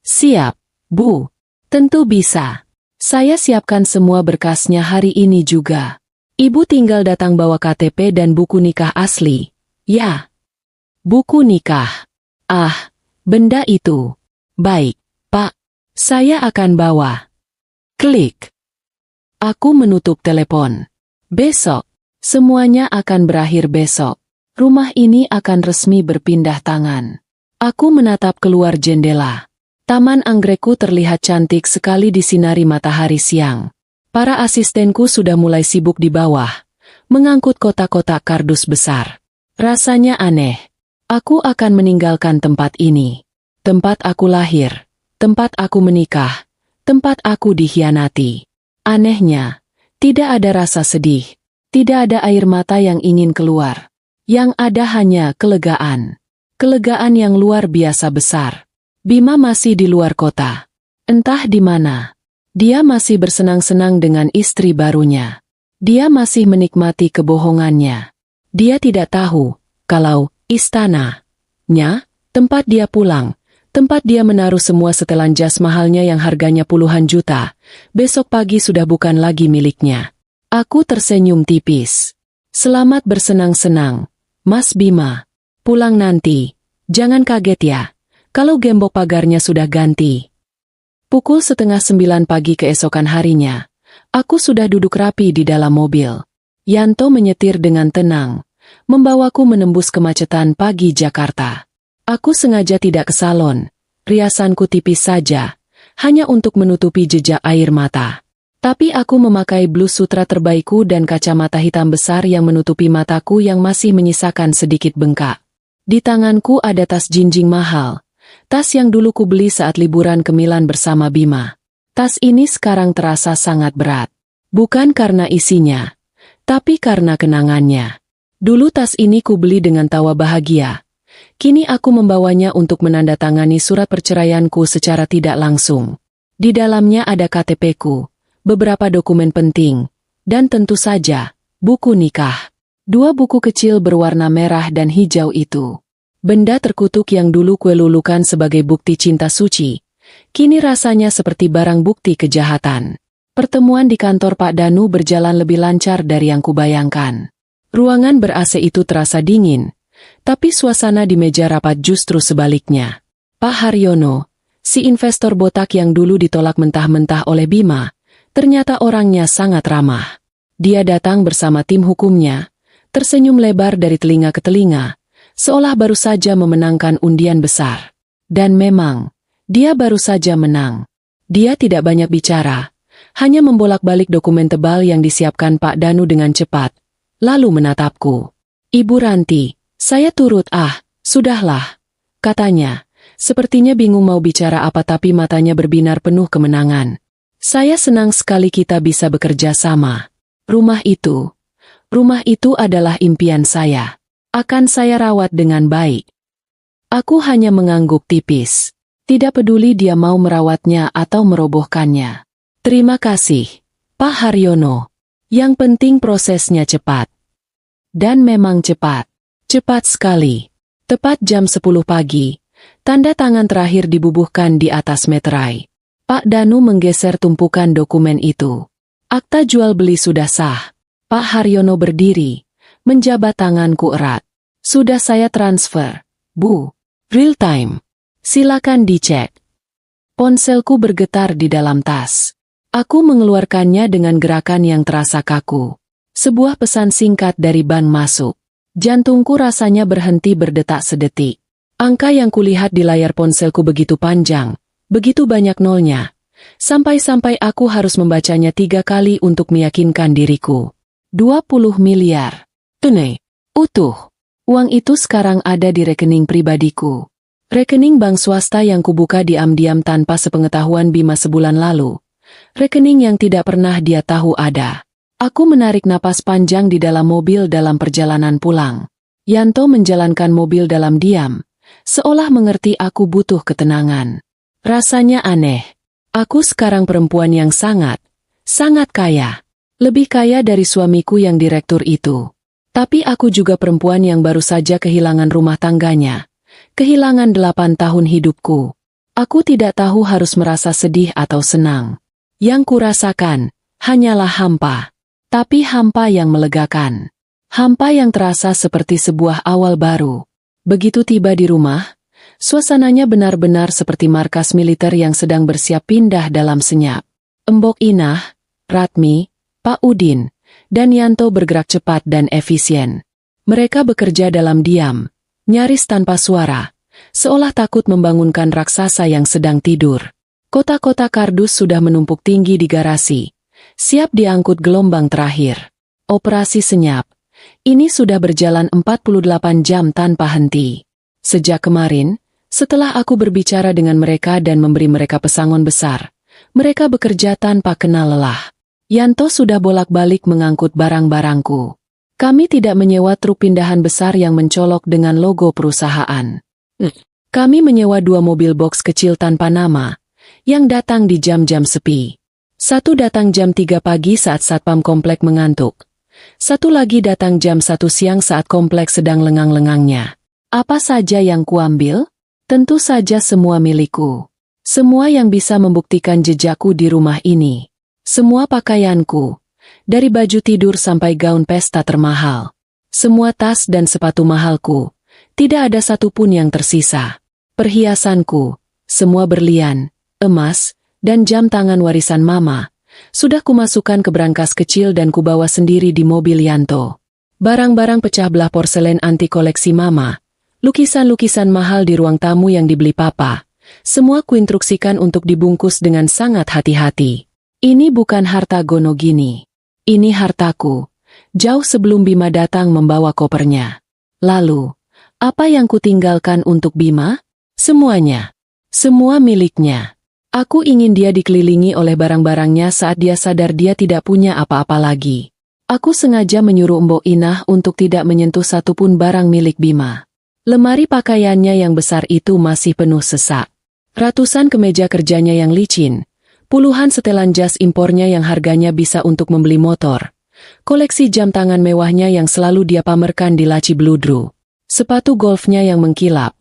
Siap, Bu. Tentu bisa. Saya siapkan semua berkasnya hari ini juga. Ibu tinggal datang bawa KTP dan buku nikah asli. Ya. Buku nikah. Ah, benda itu. Baik, Pak. Saya akan bawa. Klik. Aku menutup telepon. Besok. Semuanya akan berakhir besok. Rumah ini akan resmi berpindah tangan. Aku menatap keluar jendela. Taman anggrekku terlihat cantik sekali disinari matahari siang. Para asistenku sudah mulai sibuk di bawah, mengangkut kotak-kotak kardus besar. Rasanya aneh. Aku akan meninggalkan tempat ini. Tempat aku lahir. Tempat aku menikah. Tempat aku dikhianati. Anehnya, tidak ada rasa sedih. Tidak ada air mata yang ingin keluar. Yang ada hanya kelegaan. Kelegaan yang luar biasa besar. Bima masih di luar kota. Entah di mana. Dia masih bersenang-senang dengan istri barunya. Dia masih menikmati kebohongannya. Dia tidak tahu kalau istananya, tempat dia pulang, tempat dia menaruh semua setelan jas mahalnya yang harganya puluhan juta, besok pagi sudah bukan lagi miliknya. Aku tersenyum tipis. Selamat bersenang-senang, Mas Bima. Pulang nanti. Jangan kaget ya, kalau gembok pagarnya sudah ganti. Pukul 8:30 pagi keesokan harinya, aku sudah duduk rapi di dalam mobil. Yanto menyetir dengan tenang, membawaku menembus kemacetan pagi Jakarta. Aku sengaja tidak ke salon, riasanku tipis saja, hanya untuk menutupi jejak air mata. Tapi aku memakai blus sutra terbaikku dan kacamata hitam besar yang menutupi mataku yang masih menyisakan sedikit bengkak. Di tanganku ada tas jinjing mahal, tas yang dulu kubeli saat liburan ke Milan bersama Bima. Tas ini sekarang terasa sangat berat. Bukan karena isinya, tapi karena kenangannya. Dulu tas ini kubeli dengan tawa bahagia. Kini aku membawanya untuk menandatangani surat perceraianku secara tidak langsung. Di dalamnya ada KTP-ku. Beberapa dokumen penting, dan tentu saja, buku nikah. 2 buku kecil berwarna merah dan hijau itu. Benda terkutuk yang dulu kuelulukan sebagai bukti cinta suci, kini rasanya seperti barang bukti kejahatan. Pertemuan di kantor Pak Danu berjalan lebih lancar dari yang kubayangkan. Ruangan ber-AC itu terasa dingin, tapi suasana di meja rapat justru sebaliknya. Pak Haryono, si investor botak yang dulu ditolak mentah-mentah oleh Bima, ternyata orangnya sangat ramah. Dia datang bersama tim hukumnya, tersenyum lebar dari telinga ke telinga, seolah baru saja memenangkan undian besar. Dan memang, dia baru saja menang. Dia tidak banyak bicara, hanya membolak-balik dokumen tebal yang disiapkan Pak Danu dengan cepat, lalu menatapku. Ibu Ranti, saya turut. Sudahlah, katanya, sepertinya bingung mau bicara apa tapi matanya berbinar penuh kemenangan. Saya senang sekali kita bisa bekerja sama. Rumah itu adalah impian saya. Akan saya rawat dengan baik. Aku hanya mengangguk tipis. Tidak peduli dia mau merawatnya atau merobohkannya. Terima kasih, Pak Haryono. Yang penting prosesnya cepat. Dan memang cepat. Cepat sekali. Tepat jam 10 pagi, Tanda tangan terakhir dibubuhkan di atas meterai. Pak Danu menggeser tumpukan dokumen itu. Akta jual beli sudah sah. Pak Haryono berdiri, menjabat tanganku erat. Sudah saya transfer, Bu. Real time. Silakan dicek. Ponselku bergetar di dalam tas. Aku mengeluarkannya dengan gerakan yang terasa kaku. Sebuah pesan singkat dari bank masuk. Jantungku rasanya berhenti berdetak sedetik. Angka yang kulihat di layar ponselku begitu panjang, begitu banyak nolnya. Sampai-sampai aku harus membacanya 3 kali untuk meyakinkan diriku. 20 miliar. Tunai. Utuh. Uang itu sekarang ada di rekening pribadiku. Rekening bank swasta yang kubuka diam-diam tanpa sepengetahuan Bima sebulan lalu. Rekening yang tidak pernah dia tahu ada. Aku menarik napas panjang di dalam mobil dalam perjalanan pulang. Yanto menjalankan mobil dalam diam. Seolah mengerti aku butuh ketenangan. Rasanya aneh. Aku sekarang perempuan yang sangat kaya. Lebih kaya dari suamiku yang direktur itu. Tapi aku juga perempuan yang baru saja kehilangan rumah tangganya. Kehilangan 8 tahun hidupku. Aku tidak tahu harus merasa sedih atau senang. Yang kurasakan hanyalah hampa. Tapi hampa yang melegakan. Hampa yang terasa seperti sebuah awal baru. Begitu tiba di rumah, suasananya benar-benar seperti markas militer yang sedang bersiap pindah dalam senyap. Embok Inah, Ratmi, Pak Udin, dan Yanto bergerak cepat dan efisien. Mereka bekerja dalam diam, nyaris tanpa suara, seolah takut membangunkan raksasa yang sedang tidur. Kotak-kotak kardus sudah menumpuk tinggi di garasi, siap diangkut gelombang terakhir. Operasi senyap. Ini sudah berjalan 48 jam tanpa henti. Sejak kemarin, setelah aku berbicara dengan mereka dan memberi mereka pesangon besar, mereka bekerja tanpa kenal lelah. Yanto sudah bolak-balik mengangkut barang-barangku. Kami tidak menyewa truk pindahan besar yang mencolok dengan logo perusahaan. Kami menyewa 2 mobil box kecil tanpa nama, yang datang di jam-jam sepi. Satu datang jam 3 pagi saat satpam komplek mengantuk. Satu lagi datang jam 1 siang saat kompleks sedang lengang-lengangnya. Apa saja yang kuambil? Tentu saja semua milikku. Semua yang bisa membuktikan jejakku di rumah ini. Semua pakaianku. Dari baju tidur sampai gaun pesta termahal. Semua tas dan sepatu mahalku. Tidak ada satupun yang tersisa. Perhiasanku, semua berlian, emas, dan jam tangan warisan mama. Sudah kumasukkan ke brankas kecil dan kubawa sendiri di mobil Yanto. Barang-barang pecah belah porselen anti koleksi mama. Lukisan-lukisan mahal di ruang tamu yang dibeli papa. Semua kuinstruksikan untuk dibungkus dengan sangat hati-hati. Ini bukan harta Gonogini. Ini hartaku. Jauh sebelum Bima datang membawa kopernya. Lalu, apa yang kutinggalkan untuk Bima? Semuanya. Semua miliknya. Aku ingin dia dikelilingi oleh barang-barangnya saat dia sadar dia tidak punya apa-apa lagi. Aku sengaja menyuruh Mbok Inah untuk tidak menyentuh satupun barang milik Bima. Lemari pakaiannya yang besar itu masih penuh sesak. Ratusan kemeja kerjanya yang licin. Puluhan setelan jas impornya yang harganya bisa untuk membeli motor. Koleksi jam tangan mewahnya yang selalu dia pamerkan di laci bludru. Sepatu golfnya yang mengkilap.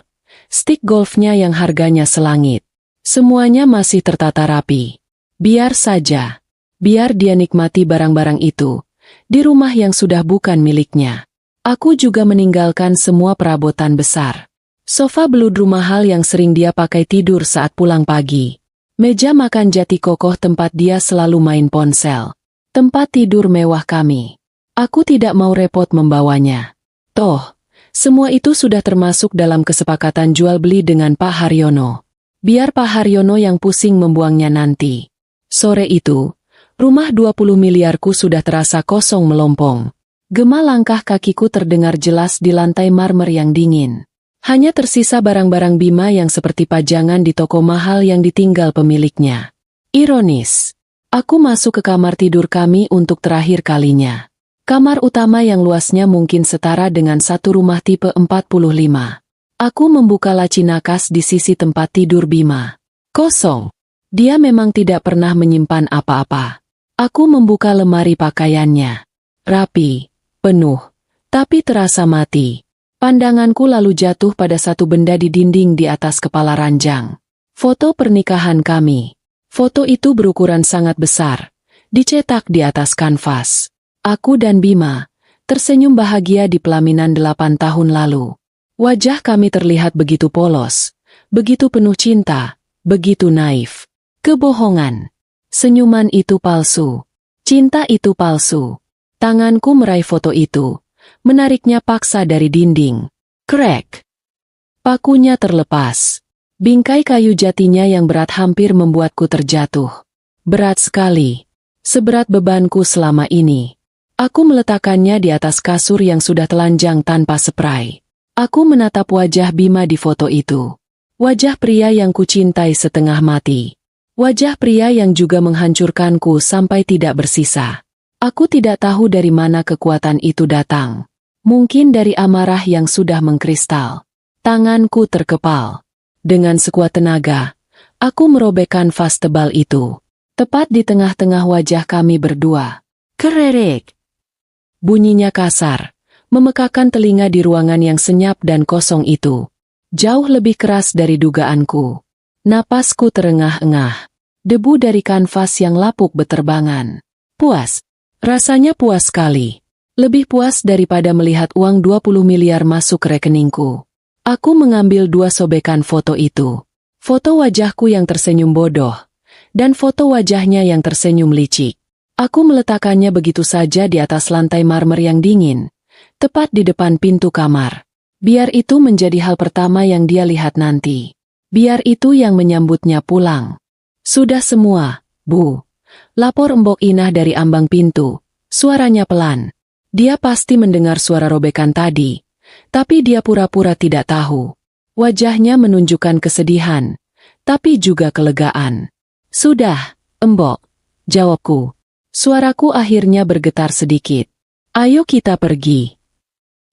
Stik golfnya yang harganya selangit. Semuanya masih tertata rapi. Biar saja. Biar dia nikmati barang-barang itu. Di rumah yang sudah bukan miliknya. Aku juga meninggalkan semua perabotan besar. Sofa beludru mahal yang sering dia pakai tidur saat pulang pagi. Meja makan jati kokoh tempat dia selalu main ponsel. Tempat tidur mewah kami. Aku tidak mau repot membawanya. Toh, semua itu sudah termasuk dalam kesepakatan jual beli dengan Pak Haryono. Biar Pak Haryono yang pusing membuangnya nanti. Sore itu, rumah 20 miliarku sudah terasa kosong melompong. Gema langkah kakiku terdengar jelas di lantai marmer yang dingin. Hanya tersisa barang-barang Bima yang seperti pajangan di toko mahal yang ditinggal pemiliknya. Ironis. Aku masuk ke kamar tidur kami untuk terakhir kalinya. Kamar utama yang luasnya mungkin setara dengan satu rumah tipe 45. Aku membuka laci nakas di sisi tempat tidur Bima. Kosong. Dia memang tidak pernah menyimpan apa-apa. Aku membuka lemari pakaiannya. Rapi, penuh, tapi terasa mati. Pandanganku lalu jatuh pada satu benda di dinding di atas kepala ranjang. Foto pernikahan kami. Foto itu berukuran sangat besar, dicetak di atas kanvas. Aku dan Bima tersenyum bahagia di pelaminan 8 tahun lalu. Wajah kami terlihat begitu polos, begitu penuh cinta, begitu naif. Kebohongan. Senyuman itu palsu. Cinta itu palsu. Tanganku meraih foto itu, menariknya paksa dari dinding. Krek. Pakunya terlepas. Bingkai kayu jatinya yang berat hampir membuatku terjatuh. Berat sekali. Seberat bebanku selama ini. Aku meletakkannya di atas kasur yang sudah telanjang tanpa spray. Aku menatap wajah Bima di foto itu. Wajah pria yang kucintai setengah mati. Wajah pria yang juga menghancurkanku sampai tidak bersisa. Aku tidak tahu dari mana kekuatan itu datang. Mungkin dari amarah yang sudah mengkristal. Tanganku terkepal. Dengan sekuat tenaga, aku merobek kanvas tebal itu. Tepat di tengah-tengah wajah kami berdua. Kererek. Bunyinya kasar, memekakan telinga di ruangan yang senyap dan kosong itu. Jauh lebih keras dari dugaanku. Napasku terengah-engah. Debu dari kanvas yang lapuk beterbangan. Puas. Rasanya puas sekali. Lebih puas daripada melihat uang 20 miliar masuk rekeningku. Aku mengambil 2 sobekan foto itu. Foto wajahku yang tersenyum bodoh. Dan foto wajahnya yang tersenyum licik. Aku meletakkannya begitu saja di atas lantai marmer yang dingin. Tepat di depan pintu kamar. Biar itu menjadi hal pertama yang dia lihat nanti. Biar itu yang menyambutnya pulang. Sudah semua, Bu. Lapor Mbok Inah dari ambang pintu. Suaranya pelan. Dia pasti mendengar suara robekan tadi. Tapi dia pura-pura tidak tahu. Wajahnya menunjukkan kesedihan. Tapi juga kelegaan. Sudah, Mbok. Jawabku. Suaraku akhirnya bergetar sedikit. Ayo kita pergi.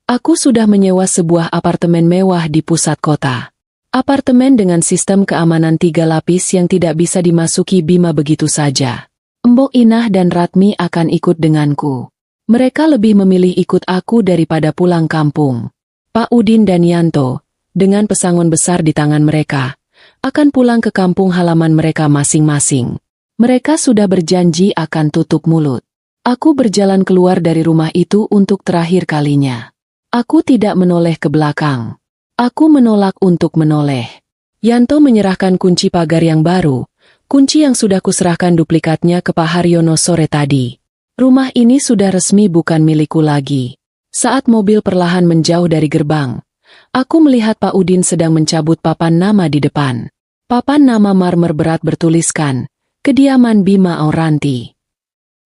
Aku sudah menyewa sebuah apartemen mewah di pusat kota. Apartemen dengan sistem keamanan 3 lapis yang tidak bisa dimasuki Bima begitu saja. Mbok Inah dan Ratmi akan ikut denganku. Mereka lebih memilih ikut aku daripada pulang kampung. Pak Udin dan Yanto, dengan pesangon besar di tangan mereka, akan pulang ke kampung halaman mereka masing-masing. Mereka sudah berjanji akan tutup mulut. Aku berjalan keluar dari rumah itu untuk terakhir kalinya. Aku tidak menoleh ke belakang. Aku menolak untuk menoleh. Yanto menyerahkan kunci pagar yang baru, kunci yang sudah kuserahkan duplikatnya ke Pak Haryono sore tadi. Rumah ini sudah resmi bukan milikku lagi. Saat mobil perlahan menjauh dari gerbang, aku melihat Pak Udin sedang mencabut papan nama di depan. Papan nama marmer berat bertuliskan, kediaman Bima Auranti.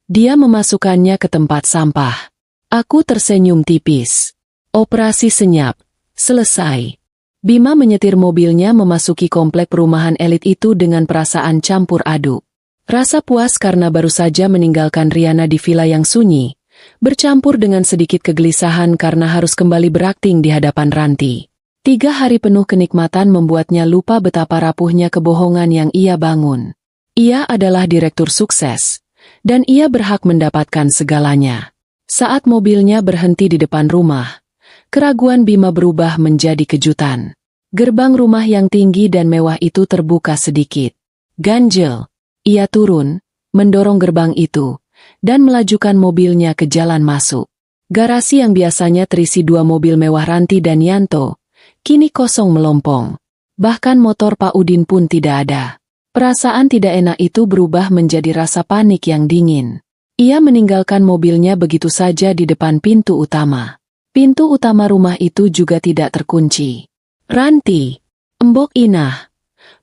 Dia memasukkannya ke tempat sampah. Aku tersenyum tipis. Operasi senyap. Selesai. Bima menyetir mobilnya memasuki komplek perumahan elit itu dengan perasaan campur aduk. Rasa puas karena baru saja meninggalkan Riana di villa yang sunyi, bercampur dengan sedikit kegelisahan karena harus kembali berakting di hadapan Ranti. 3 hari penuh kenikmatan membuatnya lupa betapa rapuhnya kebohongan yang ia bangun. Ia adalah direktur sukses, dan ia berhak mendapatkan segalanya. Saat mobilnya berhenti di depan rumah, keraguan Bima berubah menjadi kejutan. Gerbang rumah yang tinggi dan mewah itu terbuka sedikit. Ganjel. Ia turun, mendorong gerbang itu, dan melajukan mobilnya ke jalan masuk. Garasi yang biasanya terisi 2 mobil mewah Ranti dan Yanto, kini kosong melompong. Bahkan motor Pak Udin pun tidak ada. Perasaan tidak enak itu berubah menjadi rasa panik yang dingin. Ia meninggalkan mobilnya begitu saja di depan pintu utama. Pintu utama rumah itu juga tidak terkunci. Ranti, Mbok Inah,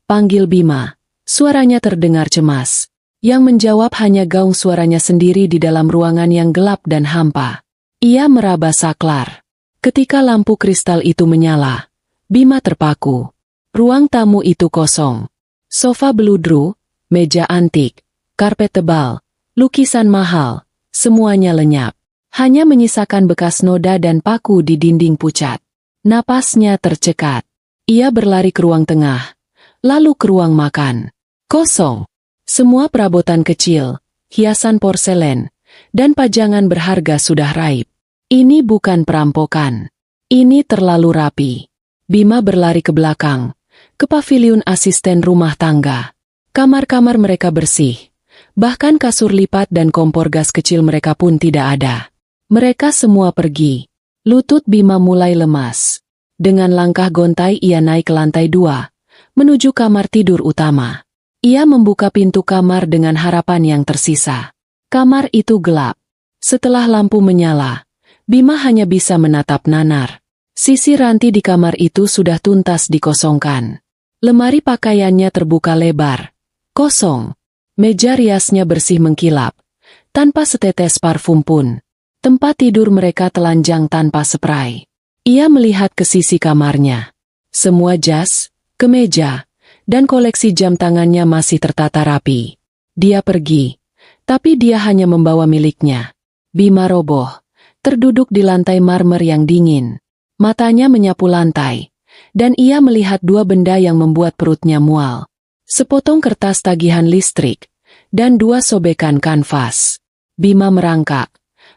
panggil Bima. Suaranya terdengar cemas. Yang menjawab hanya gaung suaranya sendiri di dalam ruangan yang gelap dan hampa. Ia meraba saklar. Ketika lampu kristal itu menyala, Bima terpaku. Ruang tamu itu kosong. Sofa beludru, meja antik, karpet tebal, lukisan mahal, semuanya lenyap. Hanya menyisakan bekas noda dan paku di dinding pucat. Napasnya tercekat. Ia berlari ke ruang tengah, lalu ke ruang makan. Kosong. Semua perabotan kecil, hiasan porselen, dan pajangan berharga sudah raib. Ini bukan perampokan. Ini terlalu rapi. Bima berlari ke belakang, ke paviliun asisten rumah tangga. Kamar-kamar mereka bersih. Bahkan kasur lipat dan kompor gas kecil mereka pun tidak ada. Mereka semua pergi. Lutut Bima mulai lemas. Dengan langkah gontai ia naik ke lantai 2, menuju kamar tidur utama. Ia membuka pintu kamar dengan harapan yang tersisa. Kamar itu gelap. Setelah lampu menyala, Bima hanya bisa menatap nanar. Sisi ranti di kamar itu sudah tuntas dikosongkan. Lemari pakaiannya terbuka lebar. Kosong. Meja riasnya bersih mengkilap. Tanpa setetes parfum pun. Tempat tidur mereka telanjang tanpa spray. Ia melihat ke sisi kamarnya. Semua jas, kemeja, dan koleksi jam tangannya masih tertata rapi. Dia pergi. Tapi dia hanya membawa miliknya. Bima roboh. Terduduk di lantai marmer yang dingin. Matanya menyapu lantai. Dan ia melihat dua benda yang membuat perutnya mual. Sepotong kertas tagihan listrik. Dan dua sobekan kanvas. Bima merangkak,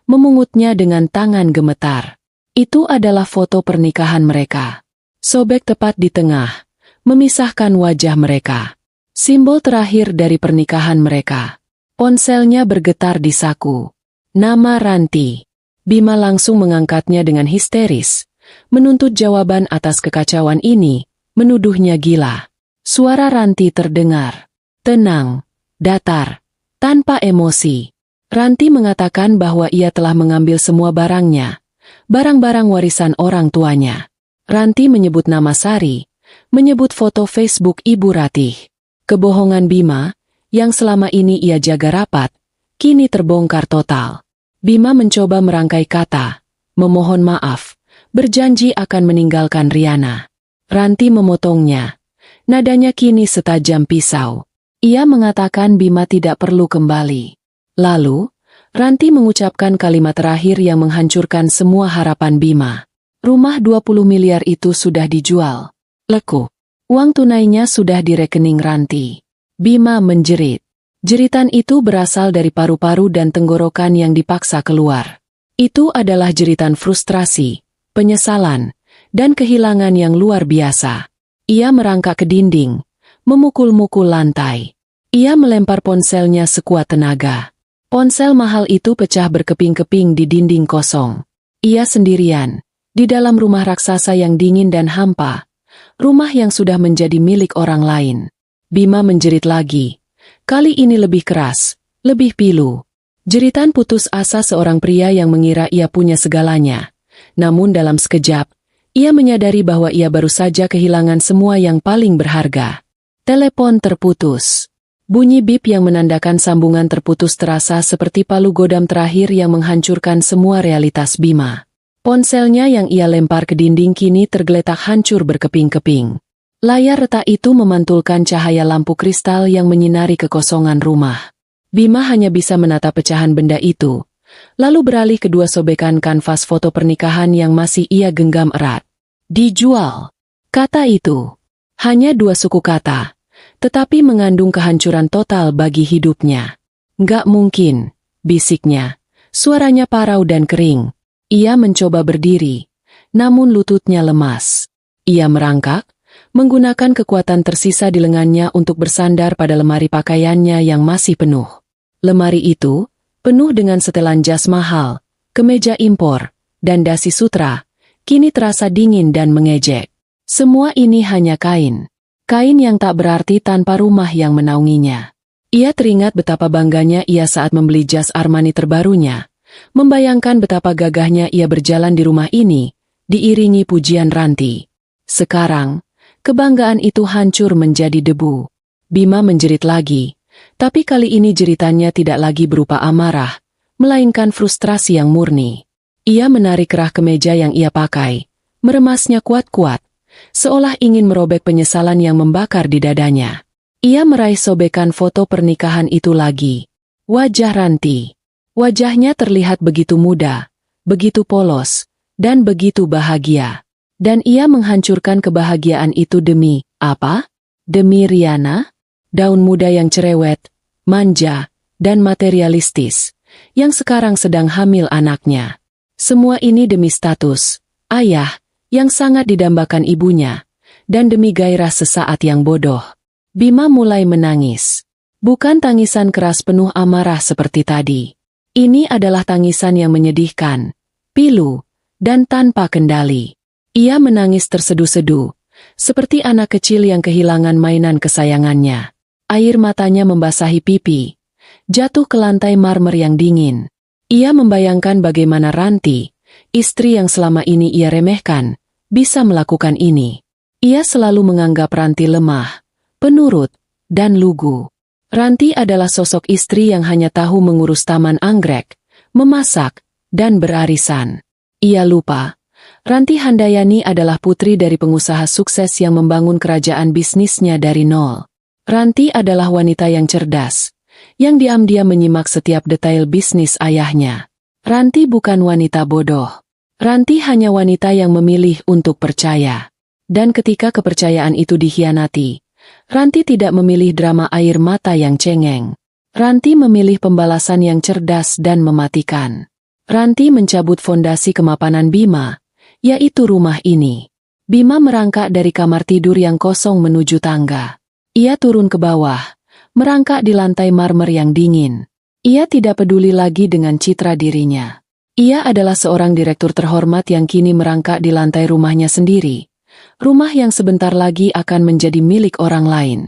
memungutnya dengan tangan gemetar. Itu adalah foto pernikahan mereka. Sobek tepat di tengah, memisahkan wajah mereka. Simbol terakhir dari pernikahan mereka. Ponselnya bergetar di saku. Nama Ranti. Bima langsung mengangkatnya dengan histeris, menuntut jawaban atas kekacauan ini, menuduhnya gila. Suara Ranti terdengar. Tenang. Datar, tanpa emosi. Ranti mengatakan bahwa ia telah mengambil semua barangnya, barang-barang warisan orang tuanya. Ranti menyebut nama Sari, menyebut foto Facebook Ibu Ratih. Kebohongan Bima, yang selama ini ia jaga rapat, kini terbongkar total. Bima mencoba merangkai kata, memohon maaf, berjanji akan meninggalkan Riana. Ranti memotongnya. Nadanya kini setajam pisau. Ia mengatakan Bima tidak perlu kembali. Lalu, Ranti mengucapkan kalimat terakhir yang menghancurkan semua harapan Bima. Rumah 20 miliar itu sudah dijual. Leku. Uang tunainya sudah di rekening Ranti. Bima menjerit. Jeritan itu berasal dari paru-paru dan tenggorokan yang dipaksa keluar. Itu adalah jeritan frustrasi, penyesalan, dan kehilangan yang luar biasa. Ia merangkak ke dinding, memukul-mukul lantai. Ia melempar ponselnya sekuat tenaga. Ponsel mahal itu pecah berkeping-keping di dinding kosong. Ia sendirian, di dalam rumah raksasa yang dingin dan hampa. Rumah yang sudah menjadi milik orang lain. Bima menjerit lagi. Kali ini lebih keras, lebih pilu. Jeritan putus asa seorang pria yang mengira ia punya segalanya. Namun dalam sekejap, ia menyadari bahwa ia baru saja kehilangan semua yang paling berharga. Telepon terputus. Bunyi bip yang menandakan sambungan terputus terasa seperti palu godam terakhir yang menghancurkan semua realitas Bima. Ponselnya yang ia lempar ke dinding kini tergeletak hancur berkeping-keping. Layar retak itu memantulkan cahaya lampu kristal yang menyinari kekosongan rumah. Bima hanya bisa menatap pecahan benda itu, lalu beralih ke dua sobekan kanvas foto pernikahan yang masih ia genggam erat. Dijual. Kata itu. Hanya dua suku kata. Tetapi mengandung kehancuran total bagi hidupnya. Nggak mungkin, bisiknya. Suaranya parau dan kering. Ia mencoba berdiri, namun lututnya lemas. Ia merangkak, menggunakan kekuatan tersisa di lengannya untuk bersandar pada lemari pakaiannya yang masih penuh. Lemari itu, penuh dengan setelan jas mahal, kemeja impor, dan dasi sutra, kini terasa dingin dan mengejek. Semua ini hanya kain. Kain yang tak berarti tanpa rumah yang menaunginya. Ia teringat betapa bangganya ia saat membeli jas Armani terbarunya, membayangkan betapa gagahnya ia berjalan di rumah ini, diiringi pujian Ranti. Sekarang, kebanggaan itu hancur menjadi debu. Bima menjerit lagi, tapi kali ini jeritannya tidak lagi berupa amarah, melainkan frustrasi yang murni. Ia menarik kerah kemeja yang ia pakai, meremasnya kuat-kuat, seolah ingin merobek penyesalan yang membakar di dadanya. Ia meraih sobekan foto pernikahan itu lagi. Wajah Ranti. Wajahnya terlihat begitu muda, begitu polos, dan begitu bahagia. Dan ia menghancurkan kebahagiaan itu demi, apa? Demi Riana? Daun muda yang cerewet, manja, dan materialistis, yang sekarang sedang hamil anaknya. Semua ini demi status, ayah, yang sangat didambakan ibunya, dan demi gairah sesaat yang bodoh, Bima mulai menangis. Bukan tangisan keras penuh amarah seperti tadi. Ini adalah tangisan yang menyedihkan, pilu, dan tanpa kendali. Ia menangis terseduh-seduh, seperti anak kecil yang kehilangan mainan kesayangannya. Air matanya membasahi pipi, jatuh ke lantai marmer yang dingin. Ia membayangkan bagaimana Ranti, istri yang selama ini ia remehkan, bisa melakukan ini. Ia selalu menganggap Ranti lemah, penurut, dan lugu. Ranti adalah sosok istri yang hanya tahu mengurus taman anggrek, memasak, dan berarisan. Ia lupa, Ranti Handayani adalah putri dari pengusaha sukses yang membangun kerajaan bisnisnya dari nol. Ranti adalah wanita yang cerdas, yang diam-diam menyimak setiap detail bisnis ayahnya. Ranti bukan wanita bodoh. Ranti hanya wanita yang memilih untuk percaya. Dan ketika kepercayaan itu dikhianati, Ranti tidak memilih drama air mata yang cengeng. Ranti memilih pembalasan yang cerdas dan mematikan. Ranti mencabut fondasi kemapanan Bima, yaitu rumah ini. Bima merangkak dari kamar tidur yang kosong menuju tangga. Ia turun ke bawah, merangkak di lantai marmer yang dingin. Ia tidak peduli lagi dengan citra dirinya. Ia adalah seorang direktur terhormat yang kini merangkak di lantai rumahnya sendiri. Rumah yang sebentar lagi akan menjadi milik orang lain.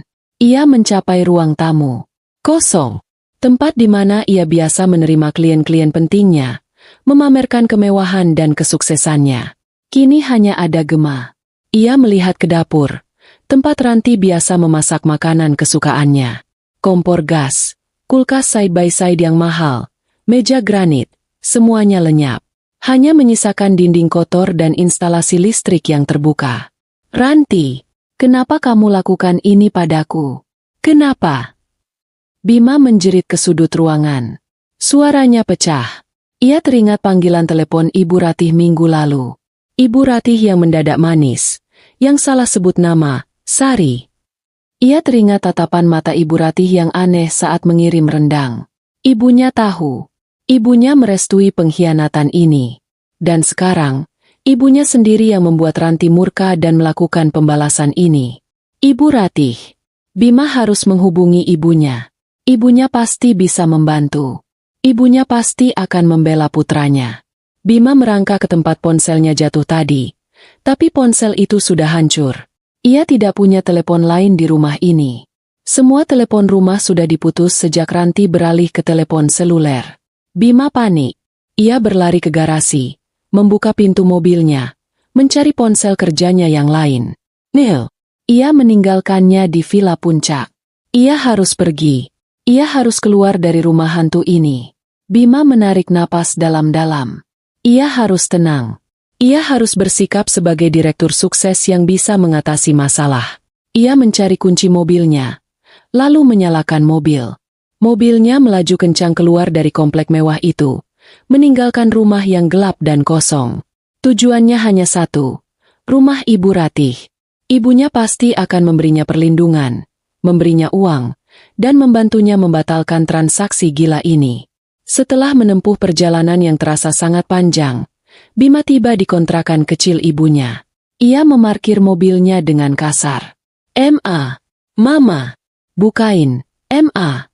Ia mencapai ruang tamu. Kosong. Tempat di mana ia biasa menerima klien-klien pentingnya, memamerkan kemewahan dan kesuksesannya. Kini hanya ada Gema. Ia melihat ke dapur, tempat Ranti biasa memasak makanan kesukaannya. Kompor gas, kulkas side-by-side yang mahal, meja granit, semuanya lenyap. Hanya menyisakan dinding kotor dan instalasi listrik yang terbuka. Ranti, kenapa kamu lakukan ini padaku? Kenapa? Bima menjerit ke sudut ruangan. Suaranya pecah. Ia teringat panggilan telepon Ibu Ratih minggu lalu. Ibu Ratih yang mendadak manis, yang salah sebut nama, Sari. Ia teringat tatapan mata Ibu Ratih yang aneh saat mengirim rendang. Ibunya tahu. Ibunya merestui pengkhianatan ini. Dan sekarang, ibunya sendiri yang membuat Ranti murka dan melakukan pembalasan ini. Ibu Ratih. Bima harus menghubungi ibunya. Ibunya pasti bisa membantu. Ibunya pasti akan membela putranya. Bima merangkak ke tempat ponselnya jatuh tadi. Tapi ponsel itu sudah hancur. Ia tidak punya telepon lain di rumah ini. Semua telepon rumah sudah diputus sejak Ranti beralih ke telepon seluler. Bima panik. Ia berlari ke garasi, membuka pintu mobilnya, mencari ponsel kerjanya yang lain. Neil. Ia meninggalkannya di Villa Puncak. Ia harus pergi. Ia harus keluar dari rumah hantu ini. Bima menarik napas dalam-dalam. Ia harus tenang. Ia harus bersikap sebagai direktur sukses yang bisa mengatasi masalah. Ia mencari kunci mobilnya, lalu menyalakan mobil. Mobilnya melaju kencang keluar dari komplek mewah itu, meninggalkan rumah yang gelap dan kosong. Tujuannya hanya satu, rumah Ibu Ratih. Ibunya pasti akan memberinya perlindungan, memberinya uang, dan membantunya membatalkan transaksi gila ini. Setelah menempuh perjalanan yang terasa sangat panjang, Bima tiba di kontrakan kecil ibunya. Ia memarkir mobilnya dengan kasar. "Ma, Mama, bukain, Ma!"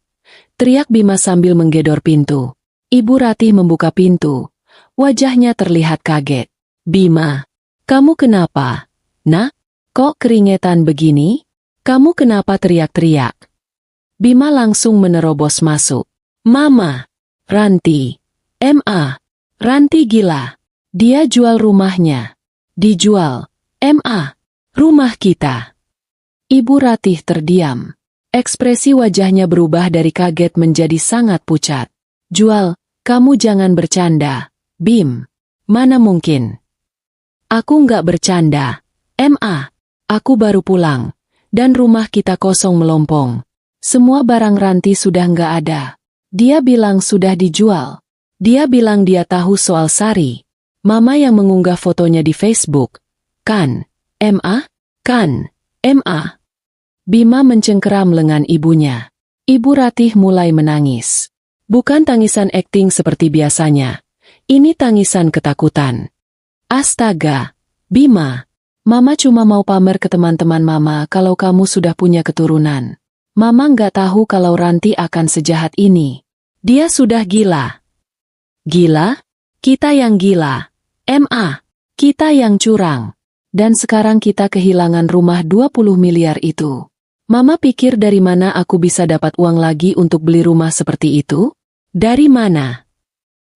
teriak Bima sambil menggedor pintu. Ibu Ratih membuka pintu. Wajahnya terlihat kaget. "Bima, kamu kenapa? Nak, kok keringetan begini? Kamu kenapa teriak-teriak?" Bima langsung menerobos masuk. "Mama, Ranti, Ma, Ranti gila. Dia jual rumahnya. Dijual, Ma, rumah kita." Ibu Ratih terdiam. Ekspresi wajahnya berubah dari kaget menjadi sangat pucat. "Jual, kamu jangan bercanda, Bim. Mana mungkin. Aku nggak bercanda, Ma. Aku baru pulang, dan rumah kita kosong melompong. Semua barang Ranti sudah nggak ada. Dia bilang sudah dijual. Dia bilang dia tahu soal Sari, Mama yang mengunggah fotonya di Facebook. Kan, Ma? Kan, Ma?" Bima mencengkeram lengan ibunya. Ibu Ratih mulai menangis. Bukan tangisan akting seperti biasanya. Ini tangisan ketakutan. "Astaga, Bima, Mama cuma mau pamer ke teman-teman Mama kalau kamu sudah punya keturunan. Mama nggak tahu kalau Ranti akan sejahat ini. Dia sudah gila. Gila? Kita yang gila. Kita yang curang. Dan sekarang kita kehilangan rumah 20 miliar itu. Mama pikir dari mana aku bisa dapat uang lagi untuk beli rumah seperti itu? Dari mana?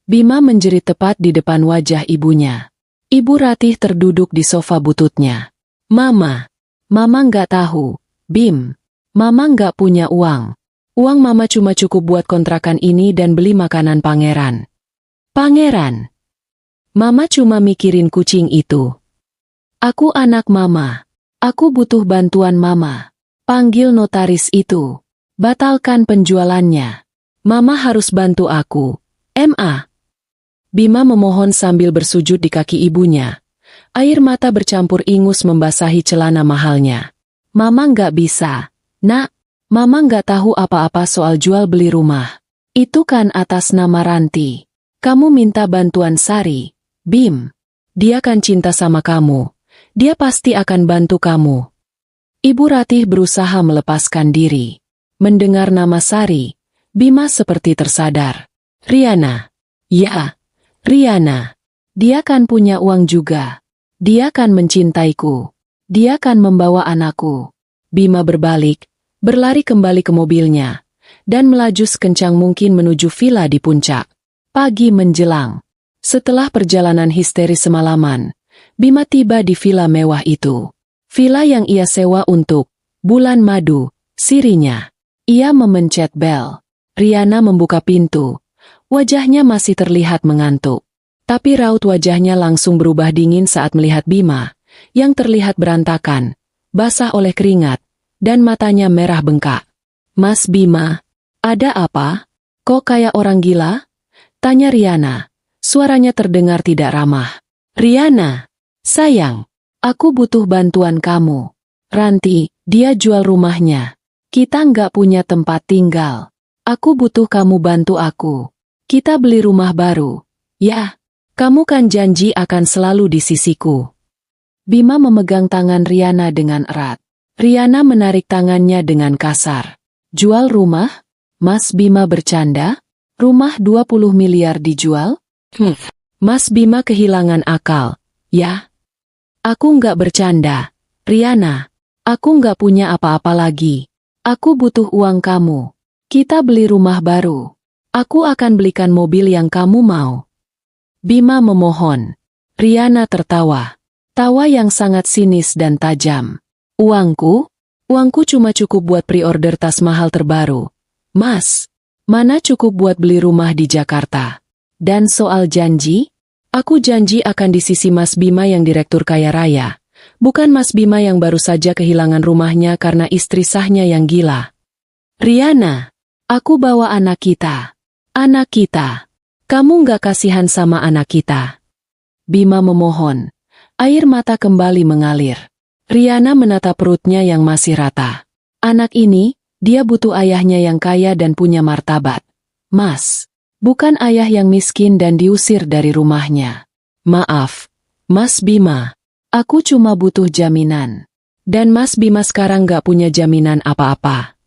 Bima menjerit tepat di depan wajah ibunya. Ibu Ratih terduduk di sofa bututnya. Mama nggak tahu. Bim, Mama nggak punya uang. Uang Mama cuma cukup buat kontrakan ini dan beli makanan pangeran. Pangeran? Mama cuma mikirin kucing itu. Aku anak Mama. Aku butuh bantuan Mama. Panggil notaris itu. Batalkan penjualannya. Mama harus bantu aku. Bima memohon sambil bersujud di kaki ibunya. Air mata bercampur ingus membasahi celana mahalnya. Mama nggak bisa. Nak, Mama nggak tahu apa-apa soal jual beli rumah. Itu kan atas nama Ranti. Kamu minta bantuan Sari. Bim, dia kan cinta sama kamu. Dia pasti akan bantu kamu. Ibu Ratih berusaha melepaskan diri. Mendengar nama Sari, Bima seperti tersadar. Riana. Ya, Riana. Dia kan punya uang juga. Dia kan mencintaiku. Dia kan membawa anakku. Bima berbalik, berlari kembali ke mobilnya, dan melaju sekencang mungkin menuju villa di puncak. Pagi menjelang. Setelah perjalanan histeris semalaman, Bima tiba di villa mewah itu. Villa yang ia sewa untuk bulan madu, sirinya. Ia memencet bel. Riana membuka pintu. Wajahnya masih terlihat mengantuk. Tapi raut wajahnya langsung berubah dingin saat melihat Bima, yang terlihat berantakan, basah oleh keringat, dan matanya merah bengkak. Mas Bima, ada apa? Kok kayak orang gila? Tanya Riana. Suaranya terdengar tidak ramah. Riana, sayang, aku butuh bantuan kamu. Ranti, dia jual rumahnya. Kita nggak punya tempat tinggal. Aku butuh kamu bantu aku. Kita beli rumah baru. Ya, kamu kan janji akan selalu di sisiku. Bima memegang tangan Riana dengan erat. Riana menarik tangannya dengan kasar. Jual rumah? Mas Bima bercanda? Rumah 20 miliar dijual? Mas Bima kehilangan akal. Ya? Aku nggak bercanda. Riana, aku nggak punya apa-apa lagi. Aku butuh uang kamu. Kita beli rumah baru. Aku akan belikan mobil yang kamu mau. Bima memohon. Riana tertawa. Tawa yang sangat sinis dan tajam. Uangku? Uangku cuma cukup buat pre-order tas mahal terbaru. Mas, mana cukup buat beli rumah di Jakarta? Dan soal janji? Aku janji akan di sisi Mas Bima yang direktur kaya raya. Bukan Mas Bima yang baru saja kehilangan rumahnya karena istri sahnya yang gila. Riana, aku bawa anak kita. Anak kita. Kamu nggak kasihan sama anak kita? Bima memohon. Air mata kembali mengalir. Riana menatap perutnya yang masih rata. Anak ini, dia butuh ayahnya yang kaya dan punya martabat. Mas, bukan ayah yang miskin dan diusir dari rumahnya. Maaf, Mas Bima. Aku cuma butuh jaminan. Dan Mas Bima sekarang nggak punya jaminan apa-apa.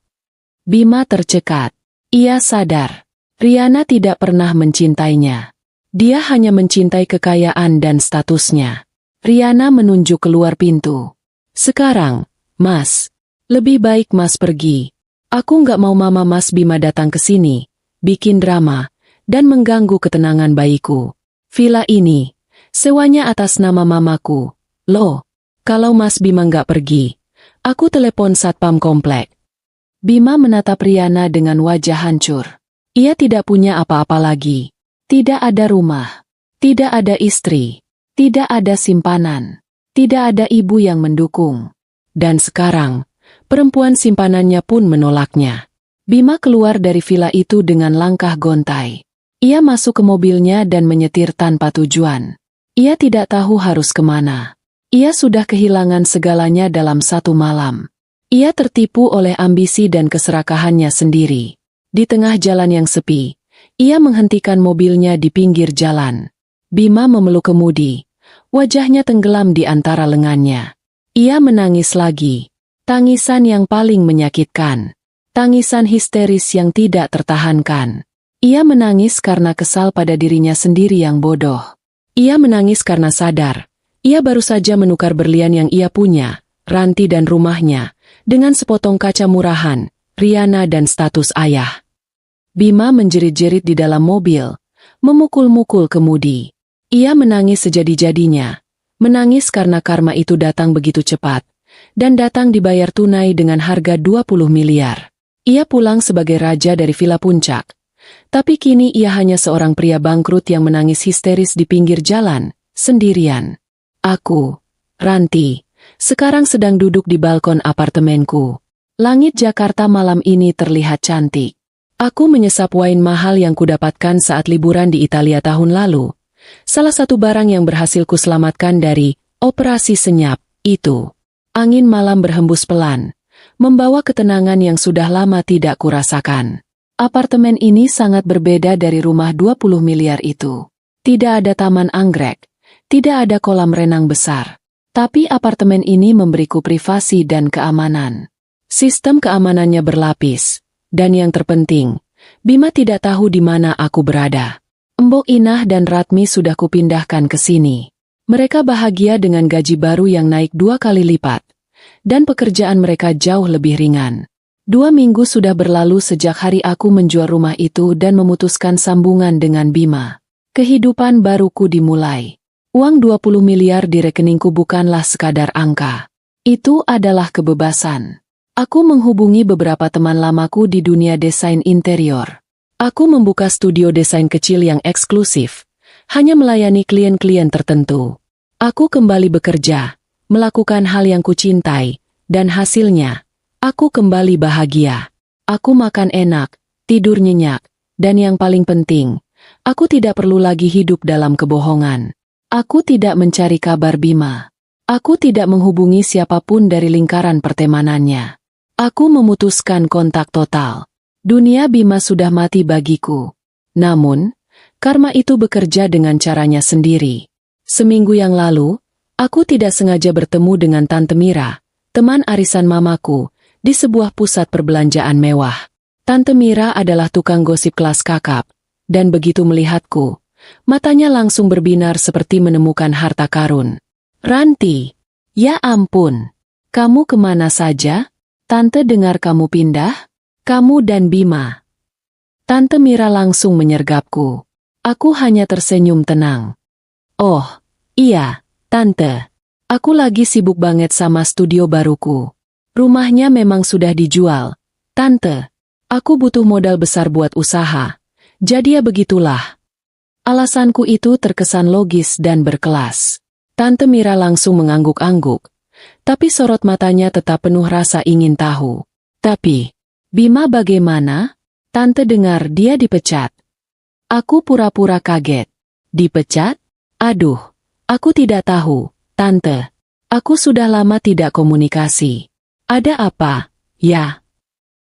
Bima tercekat. Ia sadar. Riana tidak pernah mencintainya. Dia hanya mencintai kekayaan dan statusnya. Riana menunjuk keluar pintu. Sekarang, Mas, lebih baik Mas pergi. Aku nggak mau Mama Mas Bima datang ke sini, bikin drama, dan mengganggu ketenangan bayiku. Villa ini, sewanya atas nama mamaku. Loh, kalau Mas Bima nggak pergi, aku telepon satpam komplek. Bima menatap Riana dengan wajah hancur. Ia tidak punya apa-apa lagi. Tidak ada rumah. Tidak ada istri. Tidak ada simpanan. Tidak ada ibu yang mendukung. Dan sekarang, perempuan simpanannya pun menolaknya. Bima keluar dari villa itu dengan langkah gontai. Ia masuk ke mobilnya dan menyetir tanpa tujuan. Ia tidak tahu harus kemana. Ia sudah kehilangan segalanya dalam satu malam. Ia tertipu oleh ambisi dan keserakahannya sendiri. Di tengah jalan yang sepi, ia menghentikan mobilnya di pinggir jalan. Bima memeluk kemudi. Wajahnya tenggelam di antara lengannya. Ia menangis lagi. Tangisan yang paling menyakitkan. Tangisan histeris yang tidak tertahankan. Ia menangis karena kesal pada dirinya sendiri yang bodoh. Ia menangis karena sadar. Ia baru saja menukar berlian yang ia punya, ranti dan rumahnya, dengan sepotong kaca murahan, Riana dan status ayah. Bima menjerit-jerit di dalam mobil, memukul-mukul kemudi. Ia menangis sejadi-jadinya. Menangis karena karma itu datang begitu cepat, dan datang dibayar tunai dengan harga 20 miliar. Ia pulang sebagai raja dari Villa Puncak. Tapi kini ia hanya seorang pria bangkrut yang menangis histeris di pinggir jalan, sendirian. Aku, Ranti, sekarang sedang duduk di balkon apartemenku. Langit Jakarta malam ini terlihat cantik. Aku menyesap wine mahal yang kudapatkan saat liburan di Italia tahun lalu. Salah satu barang yang berhasil kuselamatkan dari operasi senyap itu. Angin malam berhembus pelan, membawa ketenangan yang sudah lama tidak kurasakan. Apartemen ini sangat berbeda dari rumah 20 miliar itu. Tidak ada taman anggrek, tidak ada kolam renang besar. Tapi apartemen ini memberiku privasi dan keamanan. Sistem keamanannya berlapis. Dan yang terpenting, Bima tidak tahu di mana aku berada. Embok Inah dan Ratmi sudah kupindahkan ke sini. Mereka bahagia dengan gaji baru yang naik 2 kali lipat. Dan pekerjaan mereka jauh lebih ringan. 2 minggu sudah berlalu sejak hari aku menjual rumah itu dan memutuskan sambungan dengan Bima. Kehidupan baruku dimulai. Uang 20 miliar di rekeningku bukanlah sekadar angka. Itu adalah kebebasan. Aku menghubungi beberapa teman lamaku di dunia desain interior. Aku membuka studio desain kecil yang eksklusif, hanya melayani klien-klien tertentu. Aku kembali bekerja, melakukan hal yang kucintai, dan hasilnya, aku kembali bahagia. Aku makan enak, tidur nyenyak, dan yang paling penting, aku tidak perlu lagi hidup dalam kebohongan. Aku tidak mencari kabar Bima. Aku tidak menghubungi siapapun dari lingkaran pertemanannya. Aku memutuskan kontak total. Dunia Bima sudah mati bagiku. Namun, karma itu bekerja dengan caranya sendiri. Seminggu yang lalu, aku tidak sengaja bertemu dengan Tante Mira, teman arisan mamaku, di sebuah pusat perbelanjaan mewah. Tante Mira adalah tukang gosip kelas kakap, dan begitu melihatku, matanya langsung berbinar seperti menemukan harta karun. Ranti, ya ampun, kamu kemana saja? Tante dengar kamu pindah? Kamu dan Bima. Tante Mira langsung menyergapku. Aku hanya tersenyum tenang. Oh, iya, Tante. Aku lagi sibuk banget sama studio baruku. Rumahnya memang sudah dijual. Tante, aku butuh modal besar buat usaha. Jadi ya begitulah. Alasanku itu terkesan logis dan berkelas. Tante Mira langsung mengangguk-angguk. Tapi sorot matanya tetap penuh rasa ingin tahu. Tapi, Bima bagaimana? Tante dengar dia dipecat. Aku pura-pura kaget. Dipecat? Aduh, aku tidak tahu, Tante. Aku sudah lama tidak komunikasi. Ada apa? Ya.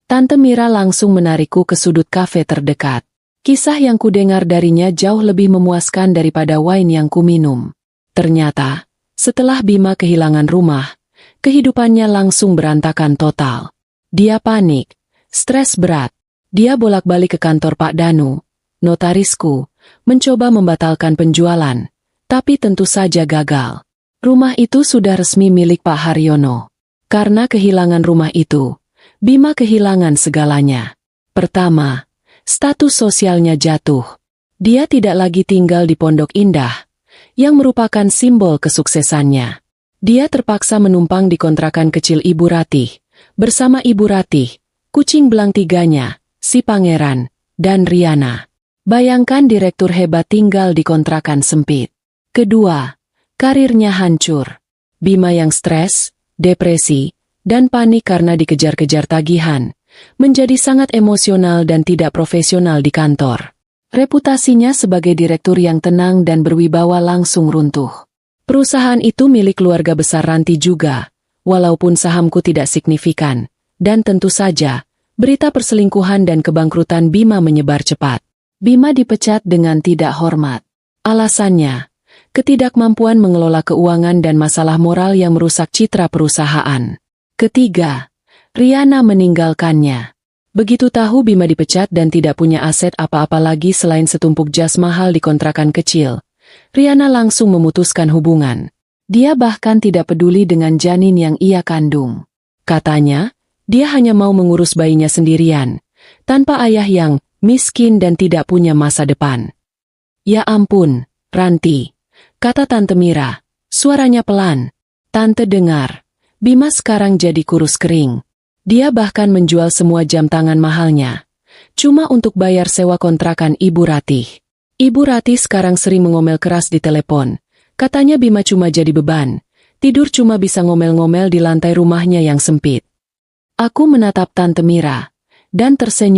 Tante Mira langsung menarikku ke sudut kafe terdekat. Kisah yang kudengar darinya jauh lebih memuaskan daripada wine yang kuminum. Ternyata, setelah Bima kehilangan rumah, kehidupannya langsung berantakan total. Dia panik, stres berat. Dia bolak-balik ke kantor Pak Danu, notarisku, mencoba membatalkan penjualan, tapi tentu saja gagal. Rumah itu sudah resmi milik Pak Haryono. Karena kehilangan rumah itu, Bima kehilangan segalanya. Pertama, status sosialnya jatuh. Dia tidak lagi tinggal di Pondok Indah, yang merupakan simbol kesuksesannya. Dia terpaksa menumpang di kontrakan kecil Ibu Ratih, bersama Ibu Ratih, kucing belang tiganya, si Pangeran, dan Riana. Bayangkan direktur hebat tinggal di kontrakan sempit. Kedua, karirnya hancur. Bima yang stres, depresi, dan panik karena dikejar-kejar tagihan, menjadi sangat emosional dan tidak profesional di kantor. Reputasinya sebagai direktur yang tenang dan berwibawa langsung runtuh. Perusahaan itu milik keluarga besar Ranti juga, walaupun sahamku tidak signifikan, dan tentu saja, berita perselingkuhan dan kebangkrutan Bima menyebar cepat. Bima dipecat dengan tidak hormat. Alasannya, ketidakmampuan mengelola keuangan dan masalah moral yang merusak citra perusahaan. Ketiga, Riana meninggalkannya. Begitu tahu Bima dipecat dan tidak punya aset apa-apa lagi selain setumpuk jas mahal di kontrakan kecil, Riana langsung memutuskan hubungan. Dia bahkan tidak peduli dengan janin yang ia kandung. Katanya, dia hanya mau mengurus bayinya sendirian, tanpa ayah yang miskin dan tidak punya masa depan. Ya ampun, Ranti, kata Tante Mira, suaranya pelan. Tante dengar, Bima sekarang jadi kurus kering. Dia bahkan menjual semua jam tangan mahalnya, cuma untuk bayar sewa kontrakan Ibu Ratih. Ibu Ratih sekarang sering mengomel keras di telepon. Katanya Bima cuma jadi beban, tidur cuma bisa ngomel-ngomel di lantai rumahnya yang sempit. Aku menatap Tante Mira, dan tersenyum.